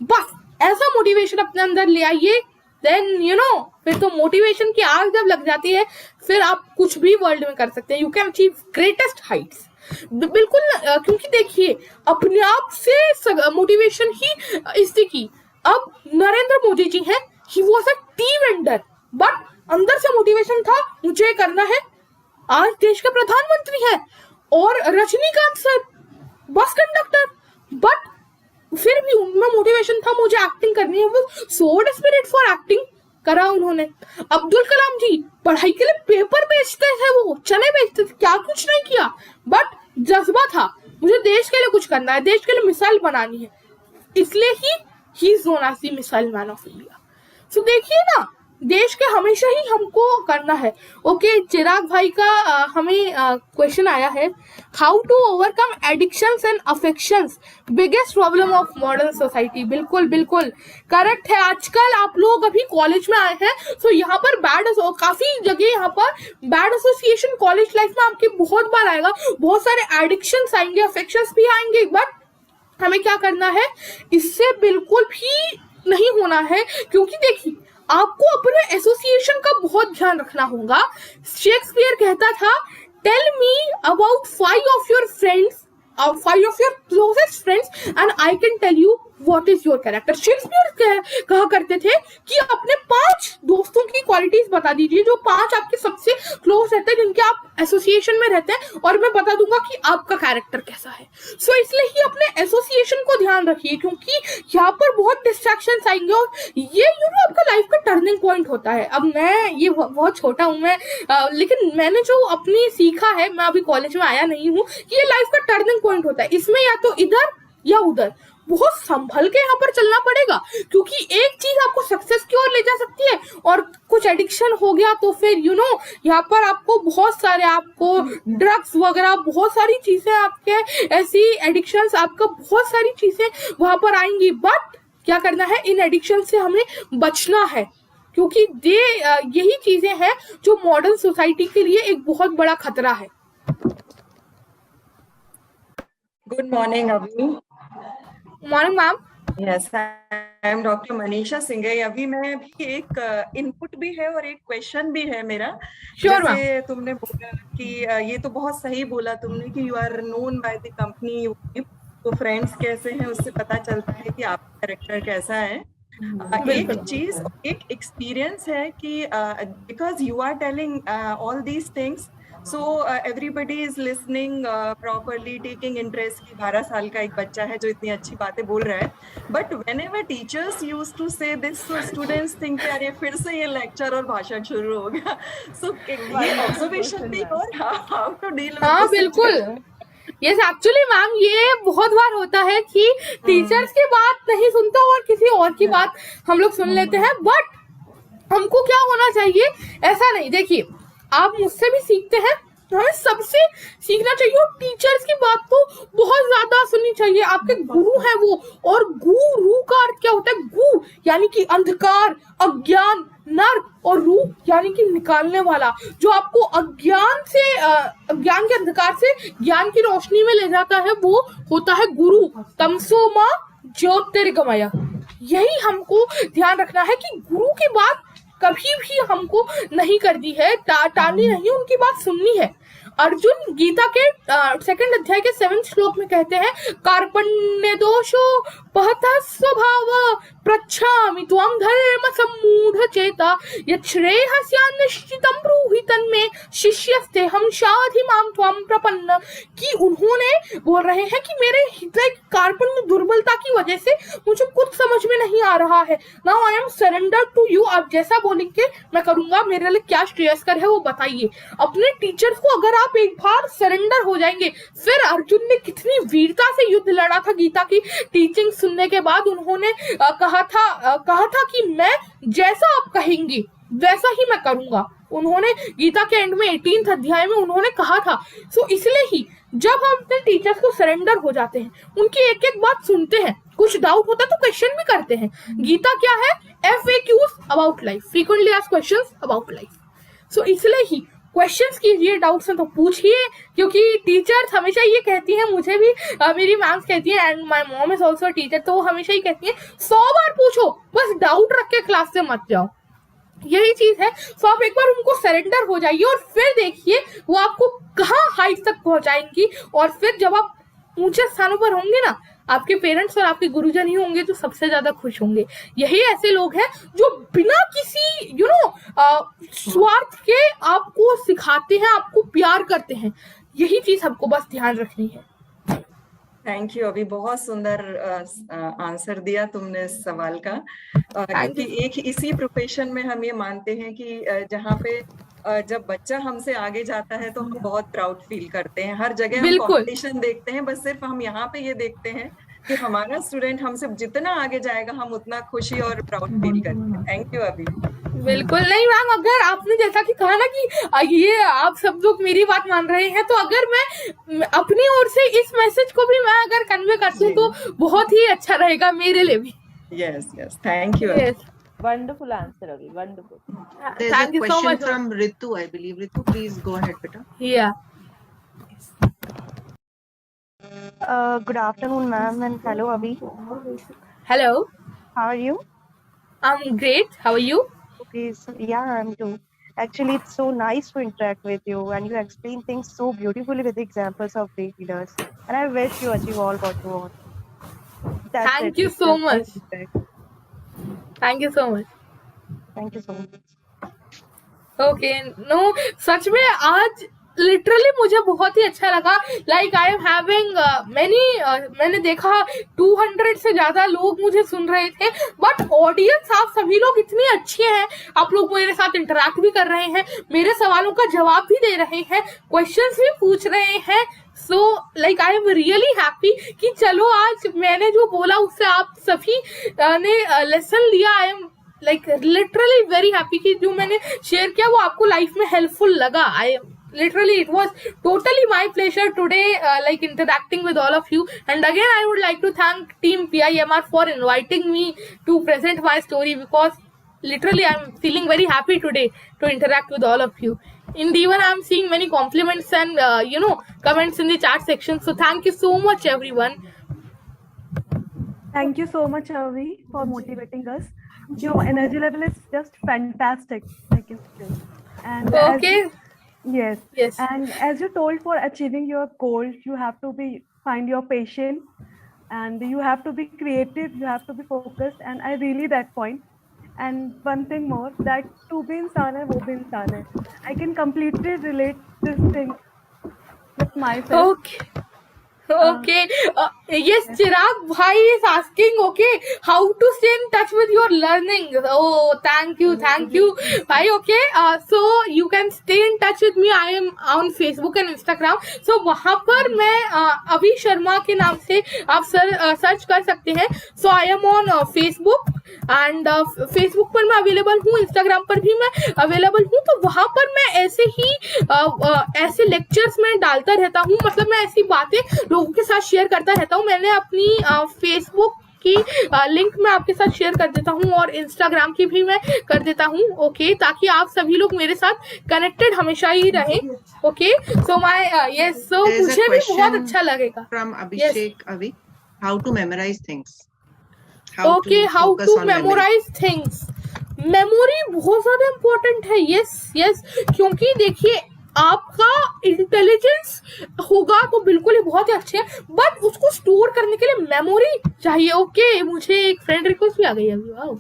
बस ऐसा मोटिवेशन अपने अंदर ले आइए, देन फिर तो मोटिवेशन की आग जब लग जाती है, फिर आप कुछ भी वर्ल्ड में कर सकते हैं। You can achieve greatest Heights. बिल्कुल, क्योंकि देखिए अपने आप से मोटिवेशन ही इससे की। अब नरेंद्र मोदी जी हैं, he was a T vendor, but अंदर से मोटिवेशन था मुझे करना है। आज देश के प्रधानमंत्री हैं। और Rajinikanth sir bus conductor, but फिर भी उनमें मोटिवेशन था मुझे एक्टिंग करनी है। वो सो डेस्परेट फॉर एक्टिंग करा उन्होंने। अब्दुल कलाम जी पढ़ाई के लिए पेपर बेचते थे, वो चने बेचते थे, क्या कुछ नहीं किया, बट जज्बा था मुझे देश के लिए कुछ करना है, देश के लिए मिसाइल बनानी है, इसलिए ही is known as the missile man of India. So देखिए ना, देश के हमेशा ही हमको करना है। ओके, चिराग भाई का हमें क्वेश्चन आया है, how to overcome addictions and affections, biggest problem of modern society. बिल्कुल बिल्कुल करेक्ट है। आजकल आप लोग अभी कॉलेज में आए हैं, तो यहाँ पर काफी जगह यहाँ पर बैड एसोसिएशन कॉलेज लाइफ में आपके बहुत बार आएगा, बहुत सारे एडिक्शंस आएंगे, अफेक्शंस भी आएंगे, बट हमें क्या करना है, इससे बिल्कुल भी नहीं होना है। क्योंकि देखिए आपको अपने एसोसिएशन का बहुत ध्यान रखना होगा। शेक्सपियर कहता था, tell me about 5 of your friends, 5 of your closest friends and I can tell you what is your character। Shakespeare कहा करते थे कि अपने 5 दोस्तों की क्वालिटीज बता दीजिए, जो 5 आपके सबसे क्लोज रहते हैं, जिनके आप एसोसिएशन में रहते हैं, और मैं बता दूंगा कि आपका कैरेक्टर कैसा है। सो इसलिए ही अपने एसोसिएशन को ध्यान रखिए, क्योंकि यहाँ पर बहुत डिस्ट्रैक्शंस आएंगे और ये आपका लाइफ का टर्निंग पॉइंट होता है। अब मैं ये बहुत छोटा हूँ मैं, लेकिन मैंने जो अपनी सीखा है, मैं अभी कॉलेज में आया नहीं हूँ, कि ये लाइफ का टर्निंग पॉइंट होता है। इसमें या तो इधर या उधर बहुत संभल के यहाँ पर चलना पड़ेगा, क्योंकि एक चीज आपको सक्सेस की ओर ले जा सकती है, और कुछ एडिक्शन हो गया तो फिर यहाँ पर आपको बहुत सारे, आपको ड्रग्स वगैरह बहुत सारी चीजें, आपके ऐसी एडिक्शंस, आपका बहुत सारी चीजें वहां पर आएंगी। बट क्या करना है, इन एडिक्शन से हमें बचना है, क्योंकि यही चीजें हैं जो मॉडर्न सोसाइटी के लिए एक बहुत बड़ा खतरा है। गुड मॉर्निंग अभी। Morning ma'am. Yes, I am doctor Manisha Singh. अभी मैं भी एक इनपुट भी है और एक क्वेश्चन भी है मेरा। Sure, जैसे तुमने बोला कि ये तो बहुत सही बोला तुमने कि you are known by the company you keep, तो फ्रेंड्स कैसे हैं उससे पता चलता है कि आपका कैरेक्टर कैसा है। एक चीज, एक एक्सपीरियंस है कि because you are telling all these things, so everybody is listening properly, taking interest कि 12 साल का एक बच्चा है जो इतनी अच्छी बातें बोल रहा है, but whenever teachers used to say this, so students think कि अरे फिर से ये लेक्चर और भाषण शुरू हो गया। so ये ऑब्जर्वेशन भी, और how to deal with हाँ बिल्कुल। यस, एक्चुअली मैम ये बहुत बार होता है कि टीचर्स की बात नहीं सुनते और किसी और की बात हम लोग सुन लेते हैं, बट हमको क्या होना चाहिए, ऐसा नहीं। देखिए आप मुझसे भी सीखते हैं, हमें सबसे सीखना चाहिए, और टीचर्स की बात तो बहुत ज्यादा सुननी चाहिए। आपके गुरु हैं वो, और गुरु का अर्थ क्या होता है, गु यानी कि अंधकार, अज्ञान, नर, और रू यानी कि निकालने वाला, जो आपको अज्ञान के अंधकार से ज्ञान की रोशनी में ले जाता है, वो होता है गुरु। तमसो मां ज्योतिर्गमय। यही हमको ध्यान रखना है कि गुरु की बात कभी भी हमको नहीं करनी है, टालनी नहीं, उनकी बात सुननी है। अर्जुन गीता के 2nd अध्याय के 7th श्लोक में कहते हैं, कार्पण्य दोषो पहतः स्वभाव पृच्छामि त्वं धर्म सम्मूढ़ चेता यत् श्रेयस्यान् निश्चितं ब्रूहि तन्मे शिष्यस्ते हम शाधि माम त्वं प्रपन्न। कि उन्होंने बोल रहे हैं कि मेरे कार्बन में दुर्बलता की वजह से मुझे कुछ समझ में नहीं आ रहा है। Now I am surrender to you. आप जैसा बोलेंगे मैं करूंगा, मेरे लिए क्या श्रेयस्कर है वो बताइए। अपने टीचर्स को अगर आप एक बार सरेंडर हो जाएंगे, फिर अर्जुन ने कितनी वीरता से युद्ध लड़ा था। गीता की टीचिंग सुनने के बाद उन्होंने कहा था कि मैं जैसा आप कहेंगी वैसा ही मैं करूंगा। उन्होंने गीता के एंड में 18th अध्याय में उन्होंने कहा था। सो इसलिए ही जब हम अपने टीचर्स को सरेंडर हो जाते हैं, उनकी एक एक बात सुनते हैं, कुछ डाउट होता है तो क्वेश्चन भी करते हैं। गीता क्या है? FAQs about life, frequently asked questions about life. So इसलिए ही क्वेश्चंस कीजिए, डाउट्स हैं तो पूछिए, क्योंकि टीचर्स हमेशा ये कहती हैं, मुझे भी मेरी मैम्स कहती हैं, and my mom is also teacher, तो वो हमेशा ही कहती हैं 100 बार पूछो, बस डाउट रख के क्लास से मत जाओ। यही चीज है। तो आप एक बार उनको सरेंडर हो जाइए और फिर देखिए वो आपको कहाँ हाइट तक पहुंचाएंगी। और फिर जब आप ऊंचे स्थानों पर होंगे ना, आपके पेरेंट्स और आपके गुरुजन ही होंगे जो सबसे ज्यादा खुश होंगे। यही ऐसे लोग हैं जो बिना किसी स्वार्थ के आपको सिखाते हैं, आपको प्यार करते हैं। यही चीज हमको बस ध्यान रखनी है। Thank you. अभी बहुत सुंदर आंसर दिया तुमने इस सवाल का। क्योंकि एक इसी प्रोफेशन में हम ये मानते हैं कि जहाँ पे जब बच्चा हमसे आगे जाता है तो हम बहुत प्राउड फील करते हैं। हर जगह हम कॉम्पिटिशन देखते हैं, बस सिर्फ हम यहाँ पे ये देखते हैं कि हमारा स्टूडेंट हमसे जितना आगे जाएगा हम उतना खुशी और प्राउड फील करते हैं। थैंक यू अभी। बिल्कुल नहीं मैम, अगर आपने जैसा कि कहा ना कि ये आप सब लोग मेरी बात मान रहे हैं, तो अगर मैं अपनी ओर से इस मैसेज को भी मैं अगर कन्वे कर दूं तो बहुत ही अच्छा रहेगा मेरे लिए भी। Yes yes, thank you. Wonderful answer, Avi. Wonderful. There's Thank a you so question much. from Ritu, I believe. Ritu, please go ahead, beta. Yeah. Good afternoon, ma'am, and hello, Avi. Hello. How are you? I'm great. How are you? Okay, so yeah, I'm too. Actually, it's so nice to interact with you, and you explain things so beautifully with examples of great leaders. And I wish you achieve all what you want. Thank you so much. Thank you so much. Thank you so much. Okay, no, सच में आज लिटरली मुझे बहुत ही अच्छा लगा। लाइक आई एम हैविंग मैंने देखा 200 से ज्यादा लोग मुझे सुन रहे थे, बट ऑडियंस आप सभी लोग इतने अच्छे हैं। आप लोग मेरे साथ इंटरेक्ट भी कर रहे हैं, मेरे सवालों का जवाब भी दे रहे हैं, क्वेश्चंस भी पूछ रहे हैं। So like I am really happy कि चलो आज मैंने जो बोला उससे आप सभी ने लेसन लिया। I am like literally very happy कि जो मैंने शेयर किया वो आपको लाइफ में हेल्पफुल लगा। I am literally it was totally my pleasure today like interacting with all of you, and again I would like to thank team PIMR for inviting me to present my story, because literally I'm feeling very happy today to interact with all of you, and even I'm seeing many compliments and comments in the chat section, so thank you so much everyone. Thank you so much, Avi, for motivating us. Your energy level is just fantastic. Thank you. And Okay. Yes. Yes. And as you told, for achieving your goal, you have to find your passion, and you have to be creative. You have to be focused, and I really that point. And one thing more, that to be इंसान है वो भी इंसान है. I can completely relate this thing with myself. Okay. Okay. Yes, Chirag bhai is asking, okay, how to stay in touch with your learning. Oh, thank you bhai. Okay, so you can stay in touch with me. I am on Facebook and Instagram. So वहाँ पर मैं अभी शर्मा के नाम से आप सर्च कर सकते हैं. So I am on Facebook, and Facebook पर मैं अवेलेबल हूँ, Instagram पर भी मैं अवेलेबल हूँ. तो वहाँ पर मैं ऐसे ही ऐसे लेक्चर्स में डालता रहता हूँ, मतलब मैं ऐसी बातें लोगों के साथ शेयर करता रहता हूँ. मैंने अपनी फेसबुक की लिंक मैं आपके साथ शेयर कर देता हूँ, और इंस्टाग्राम की भी मैं कर देता हूँ. ओके, ताकि आप सभी लोग मेरे साथ कनेक्टेड हमेशा ही रहें. ओके, सो माय यस, सो मुझे भी बहुत अच्छा लगेगा. From Abhishek, Avi, how to memorize things? Okay, how to memorize things? Memory बहुत ज्यादा इम्पोर्टेंट है. यस, क्योंकि देखिए आपका इंटेलिजेंस होगा तो बिल्कुल ही बहुत ही अच्छे, बट उसको स्टोर करने के लिए मेमोरी चाहिए। ओके, मुझे एक फ्रेंड रिक्वेस्ट भी आ गई अभी, wow,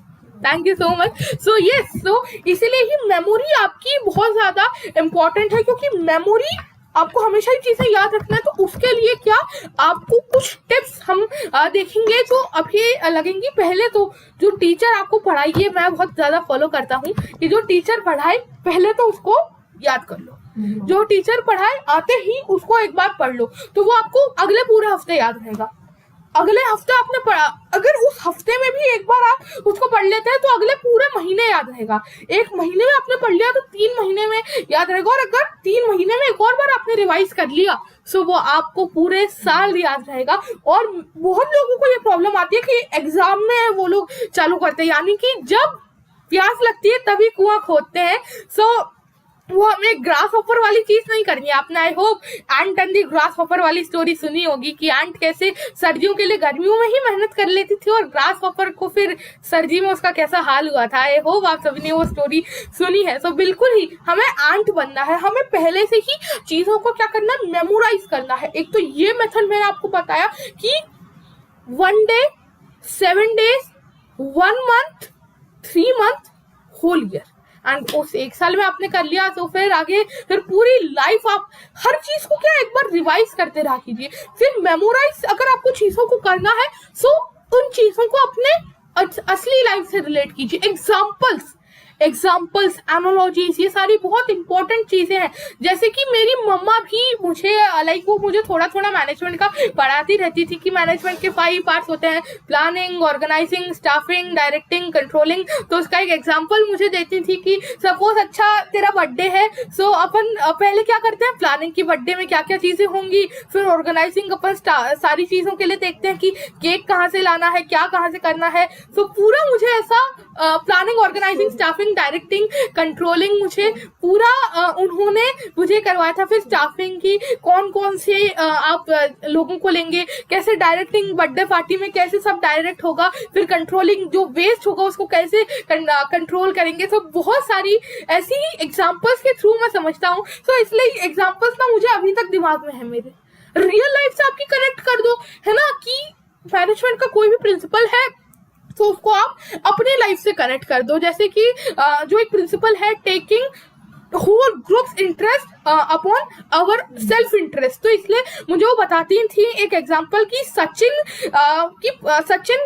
thank you so much. So yes, so इसीलिए ही मेमोरी आपकी बहुत ज्यादा इम्पोर्टेंट है, क्योंकि मेमोरी आपको हमेशा ही चीजें याद रखना है। तो उसके लिए क्या, आपको कुछ टिप्स हम देखेंगे जो अभी लगेंगी। पहले तो जो टीचर आपको पढ़ाइए, मैं बहुत ज्यादा फॉलो करता हूँ कि जो टीचर पढ़ाए पहले तो उसको याद कर लो। जो टीचर पढ़ाए आते ही उसको एक बार पढ़ लो, तो वो आपको अगले पूरे हफ्ते याद रहेगा। अगले हफ्ते आपने पढ़ा, अगर उस हफ्ते में भी एक बार आप उसको पढ़ लेते हैं तो अगले पूरे महीने याद रहेगा। एक महीने में आपने पढ़ लिया तो 3 महीने में याद रहेगा, और अगर 3 महीने में एक और बार आपने रिवाइज कर लिया सो वो आपको पूरे साल याद रहेगा। और बहुत लोगों को ये प्रॉब्लम आती है कि एग्जाम में वो लोग चालू करते हैं, यानी कि जब प्यास लगती है तभी कुआं खोदते हैं। सो वो हमें ग्रास हॉपर वाली चीज नहीं करनी है। आपने I hope ant and the grass hopper वाली स्टोरी सुनी होगी कि एंट कैसे सर्दियों के लिए गर्मियों में ही मेहनत कर लेती थी और ग्रास हॉपर को फिर सर्दी में उसका कैसा हाल हुआ था। आई होप आप सभी ने वो स्टोरी सुनी है। सो बिल्कुल ही हमें एंट बनना है, हमें पहले से ही चीजों को क्या करना है, मेमोराइज करना है। एक तो ये मेथड मैंने आपको बताया कि 1 day, 7 days, 1 month, 3 month, whole year, and उस 1 साल में आपने कर लिया तो फिर आगे फिर पूरी लाइफ आप हर चीज को क्या एक बार रिवाइज करते रहा कीजिए। फिर मेमोराइज अगर आपको चीजों को करना है सो उन चीजों को अपने असली लाइफ से रिलेट कीजिए। एग्जाम्पल्स, एनालॉजीज, ये सारी बहुत इंपॉर्टेंट चीजें हैं। जैसे कि मेरी मम्मा भी मुझे वो मुझे थोड़ा थोड़ा मैनेजमेंट का पढ़ाती रहती थी कि मैनेजमेंट के 5 पार्ट्स होते हैं, planning, organising, staffing, directing, controlling. तो उसका एक एग्जाम्पल मुझे देती थी कि सपोज अच्छा तेरा बर्थडे है, सो अपन पहले क्या करते हैं, प्लानिंग की बर्थडे में क्या क्या चीजें होंगी, फिर ऑर्गेनाइजिंग अपन सारी चीजों के लिए देखते हैं कि केक कहाँ से लाना है, क्या कहाँ से करना है। सो पूरा मुझे ऐसा planning, organising, staffing, directing, controlling मुझे पूरा उन्होंने मुझे करवाया था। फिर स्टाफिंग की कौन कौन से आप लोगों को लेंगे, कैसे डायरेक्टिंग, बर्थडे पार्टी में कैसे सब डायरेक्ट होगा, फिर कंट्रोलिंग जो वेस्ट होगा उसको कैसे कंट्रोल करेंगे। तो बहुत सारी ऐसी एग्जांपल्स के थ्रू मैं समझता हूँ। तो इसलिए एग्जांपल्स ना मुझे अभी तक दिमाग में है मेरे। रियल लाइफ से आपकी कनेक्ट कर दो, है ना, कि मैनेजमेंट का कोई भी प्रिंसिपल है तो उसको आप अपने लाइफ से कनेक्ट कर दो। जैसे कि जो एक प्रिंसिपल है, taking whole groups interest upon our self interest. तो इसलिए मुझे वो बताती थी एक एग्जांपल की सचिन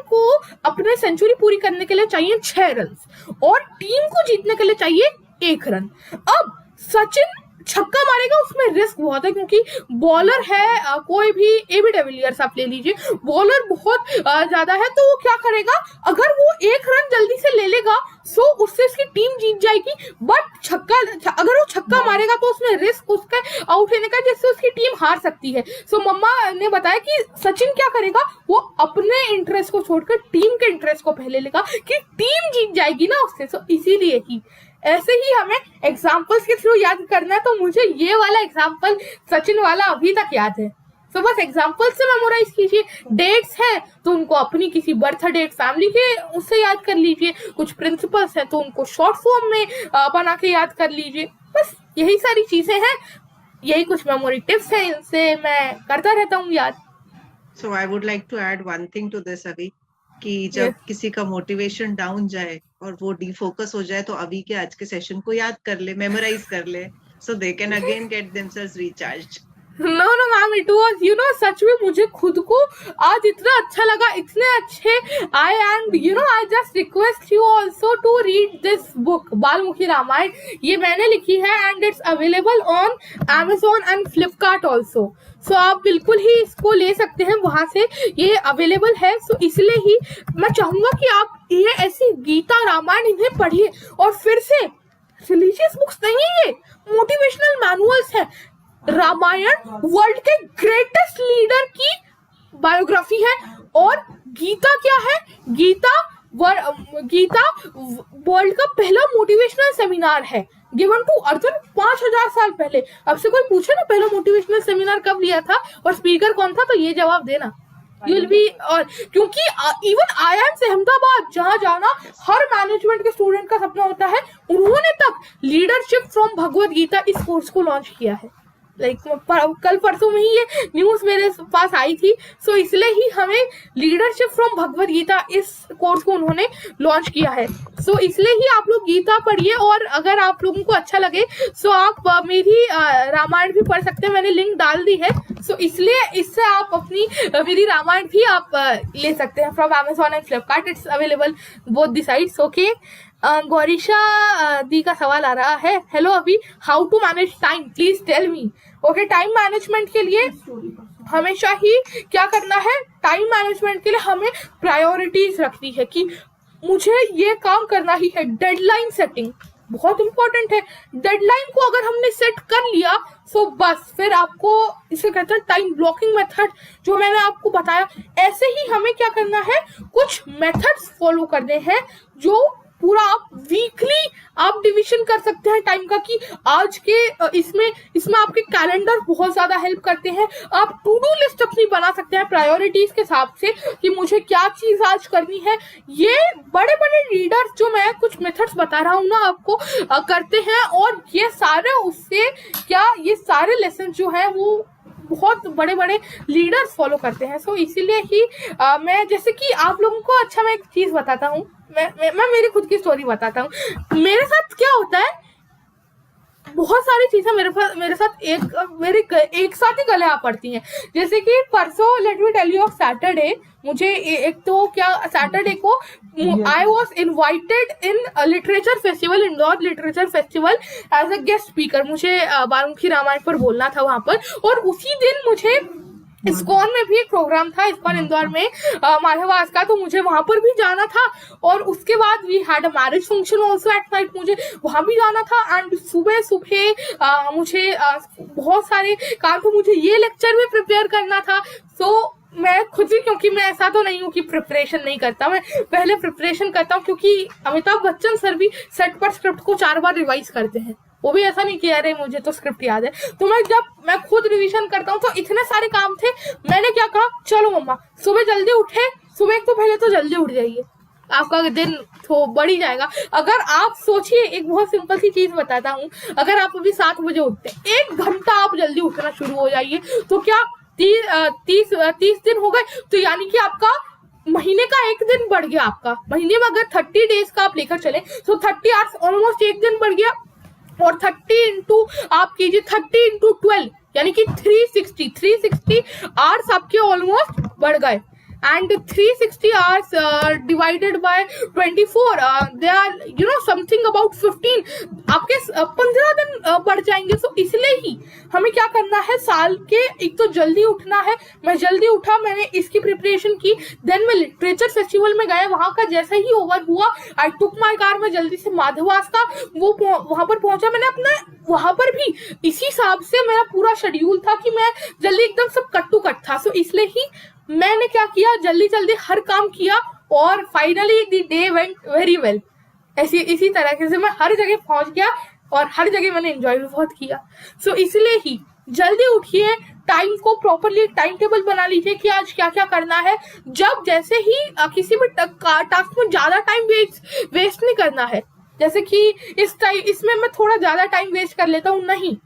को अपने सेंचुरी पूरी करने के लिए चाहिए 6 रन और टीम को जीतने के लिए चाहिए 1 रन। अब सचिन छक्का मारेगा, उसमें रिस्क बहुत है क्योंकि बॉलर है, कोई भी एबी डिविलियर्स आप ले लीजिए, बॉलर बहुत ज्यादा है। तो वो क्या करेगा, अगर वो 1 रन जल्दी से ले लेगा सो उससे उसकी टीम जीत जाएगी। बट अगर वो छक्का मारेगा तो उसमें रिस्क उसके आउट होने का, जिससे उसकी टीम हार सकती है। सो मम्मा ने बताया कि सचिन क्या करेगा, वो अपने इंटरेस्ट को छोड़कर टीम के इंटरेस्ट को पहले लेगा कि टीम जीत जाएगी ना उससे। सो इसीलिए ही ऐसे ही हमें एग्जाम्पल्स के थ्रू याद करना है। तो मुझे ये वाला एग्जाम्पल सचिन वाला अभी तक याद है। तो बस एग्जाम्पल से मेमोराइज कीजिए। डेट्स हैं तो उनको अपनी किसी बर्थ डेट फैमिली के उससे याद कर लीजिए। कुछ प्रिंसिपल्स हैं तो उनको शॉर्ट फॉर्म में बना के याद कर लीजिए। बस यही सारी चीजें हैं, यही कुछ मेमोरी टिप्स हैं, इनसे मैं करता रहता हूँ याद। So I would like to add one thing to this अभी, कि जब किसी का मोटिवेशन डाउन जाए और वो डिफोकस हो जाए तो अभी के आज के सेशन को याद कर ले, मेमोराइज कर ले, so they can again get themselves recharged. No ma'am, it was such में मुझे खुद को आज इतना अच्छा लगा, इतने अच्छे I just request you also to read this book Balmukhi Ramayan. ये मैंने लिखी है and it's available on Amazon and Flipkart also. So आप बिल्कुल ही इसको ले सकते हैं, वहां से ये अवेलेबल है। सो इसलिए ही मैं चाहूंगा कि आप ये ऐसी गीता, रामायण इन्हें पढ़िए। और फिर से रिलीजियस बुक्स नहीं है, ये मोटिवेशनल मैनुअल्स है। रामायण वर्ल्ड के ग्रेटेस्ट लीडर की बायोग्राफी है और गीता क्या है, गीता वर्ल्ड का पहला मोटिवेशनल सेमिनार है गिवन टू अर्जुन 5000 साल पहले। अब से कोई पूछे ना पहला मोटिवेशनल सेमिनार कब लिया था और स्पीकर कौन था, तो ये जवाब देना। You'll be, और क्योंकि इवन IIM अहमदाबाद जहाँ जाना हर मैनेजमेंट के स्टूडेंट का सपना होता है, उन्होंने तक लीडरशिप फ्रॉम भगवत गीता इस कोर्स को लॉन्च किया है। लाइक कल परसों में ही ये न्यूज मेरे पास आई थी। सो इसलिए ही हमें लीडरशिप फ्रॉम भगवद गीता इस कोर्स को उन्होंने लॉन्च किया है। सो इसलिए ही आप लोग गीता पढ़िए, और अगर आप लोगों को अच्छा लगे सो आप मेरी रामायण भी पढ़ सकते हैं, मैंने लिंक डाल दी है। सो इसलिए इससे आप अपनी मेरी रामायण भी आप ले सकते हैं from Amazon and Flipkart, it's available both the sides. Okay, Gaurisha di का सवाल आ रहा है, hello Abhi, how to manage time, please tell me. Okay, time management के लिए हमेशा ही क्या करना है, टाइम मैनेजमेंट के लिए हमें प्रायोरिटीज रखनी है कि मुझे ये काम करना ही है। डेडलाइन सेटिंग बहुत इंपॉर्टेंट है। डेडलाइन को अगर हमने सेट कर लिया तो बस फिर आपको, इसे कहते हैं टाइम ब्लॉकिंग मेथड, जो मैंने आपको बताया। ऐसे ही हमें क्या करना है, कुछ मेथड्स फॉलो करने हैं जो पूरा आप वीकली आप डिवीजन कर सकते हैं टाइम का, कि आज के इसमें आपके कैलेंडर बहुत ज्यादा हेल्प करते हैं। आप टू डू लिस्ट अपनी बना सकते हैं प्रायोरिटीज के हिसाब से कि मुझे क्या चीज आज करनी है। ये बड़े बड़े लीडर्स जो मैं कुछ मेथड्स बता रहा हूँ ना आपको करते हैं, और ये सारे उससे क्या, ये सारे लेसन जो है वो बहुत बड़े बड़े लीडर्स फॉलो करते हैं। सो इसीलिए ही मैं, जैसे कि आप लोगों को, अच्छा मैं एक चीज बताता हूँ, मैं मेरी खुद की स्टोरी बताता हूँ। मेरे साथ क्या होता है, बहुत सारी चीजें मेरे साथ एक साथ ही गले आ पड़ती हैं। जैसे कि परसों, let me tell you of Saturday, मुझे एक तो क्या, सैटरडे को I was invited in literature festival, Indore literature festival as a guest speaker. मुझे बाल्मीकि रामायण पर बोलना था वहां पर, और उसी दिन मुझे इस्कॉन में भी एक प्रोग्राम था, इस्कॉन इंदौर में माधवास का, तो मुझे वहां पर भी जाना था। और उसके बाद we had a marriage function also at night, मुझे वहां भी जाना था। एंड सुबह सुबह मुझे बहुत सारे काम थे, मुझे ये लेक्चर भी प्रिपेयर करना था। सो मैं खुद ही, क्योंकि मैं ऐसा तो नहीं हूँ कि प्रिपरेशन नहीं करता, मैं पहले प्रिपरेशन करता हूँ, क्योंकि अमिताभ बच्चन सर भी सेट पर स्क्रिप्ट को 4 बार रिवाइज करते हैं। वो भी ऐसा नहीं कि अरे मुझे तो स्क्रिप्ट याद है। तो मैं खुद रिवीजन करता हूँ, तो इतने सारे काम थे। मैंने क्या कहा, चलो मम्मा सुबह जल्दी उठे, सुबह एक तो पहले तो जल्दी उठ जाइए, आपका दिन तो बढ़ ही जाएगा। अगर आप सोचिए, एक बहुत सिंपल सी चीज बताता हूँ, अगर आप अभी 7 बजे उठते हैं, 1 घंटा आप जल्दी उठना शुरू हो जाइए, तो क्या 30 दिन हो गए, तो यानी कि आपका महीने का 1 दिन बढ़ गया। आपका महीने में अगर 30 डेज का आप लेकर चले तो 30 आवर्स ऑलमोस्ट 1 दिन बढ़ गया। और 30 इंटू आप कीजिए, 30 इंटू 12 यानी कि 360 आवर्स आपके ऑलमोस्ट बढ़ गए। and 360 hours divided by 24 they are something about 15, आपके 15 दिन बढ़ जाएंगे। सो इसलिए ही हमें क्या करना है, साल के एक तो जल्दी उठना है। मैं जल्दी उठा, मैंने इसकी प्रिपरेशन की, देन मैं लिटरेचर फेस्टिवल में गया, वहां का जैसे ही ओवर हुआ, आई टुक माई कार, मैं जल्दी से माधवास का वो वहां पर पहुंचा। मैंने अपना वहां पर भी इसी हिसाब से मेरा पूरा शेड्यूल था कि मैं जल्दी एकदम सब कट टू कट था। सो इसलिए ही मैंने क्या किया, जल्दी जल्दी हर काम किया, और finally the day went very well. इसी तरह से मैं हर जगह पहुंच गया, और हर जगह मैंने एंजॉय भी बहुत किया। सो इसलिए ही जल्दी उठिए, टाइम को प्रॉपरली टाइम टेबल बना लीजिए कि आज क्या क्या करना है। जब जैसे ही किसी भी टास्क में ज्यादा टाइम वेस्ट नहीं करना है, जैसे कि इसमें मैं थोड़ा ज्यादा टाइम वेस्ट कर लेता हूँ, नहीं,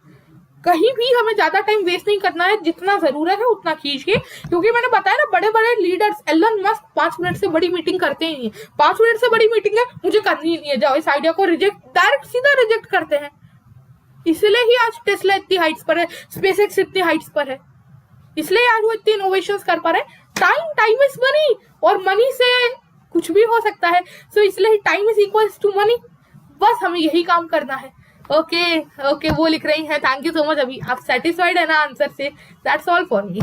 कहीं भी हमें ज्यादा टाइम वेस्ट नहीं करना है, जितना जरूरत है उतना कीजिए। क्योंकि मैंने बताया ना, बड़े बड़े लीडर्स, एलन मस्क 5 मिनट से बड़ी मीटिंग करते ही नहीं है। 5 मिनट से बड़ी मीटिंग है, मुझे करनी नहीं है, जाओ इस आइडिया को डायरेक्ट सीधा रिजेक्ट करते हैं। इसलिए ही आज टेस्ला इतनी हाइट्स पर है, स्पेसएक्स इतनी हाइट्स पर है, इसलिए आज वो इतनी इनोवेशंस कर पा रहे हैं। टाइम इज मनी, और मनी से कुछ भी हो सकता है। सो इसलिए time is equals to money, बस हमें यही काम करना है। ओके, वो लिख रही हैं, थैंक यू सो मच। अभी आप सेटिस्फाइड है ना आंसर से? That's all for me.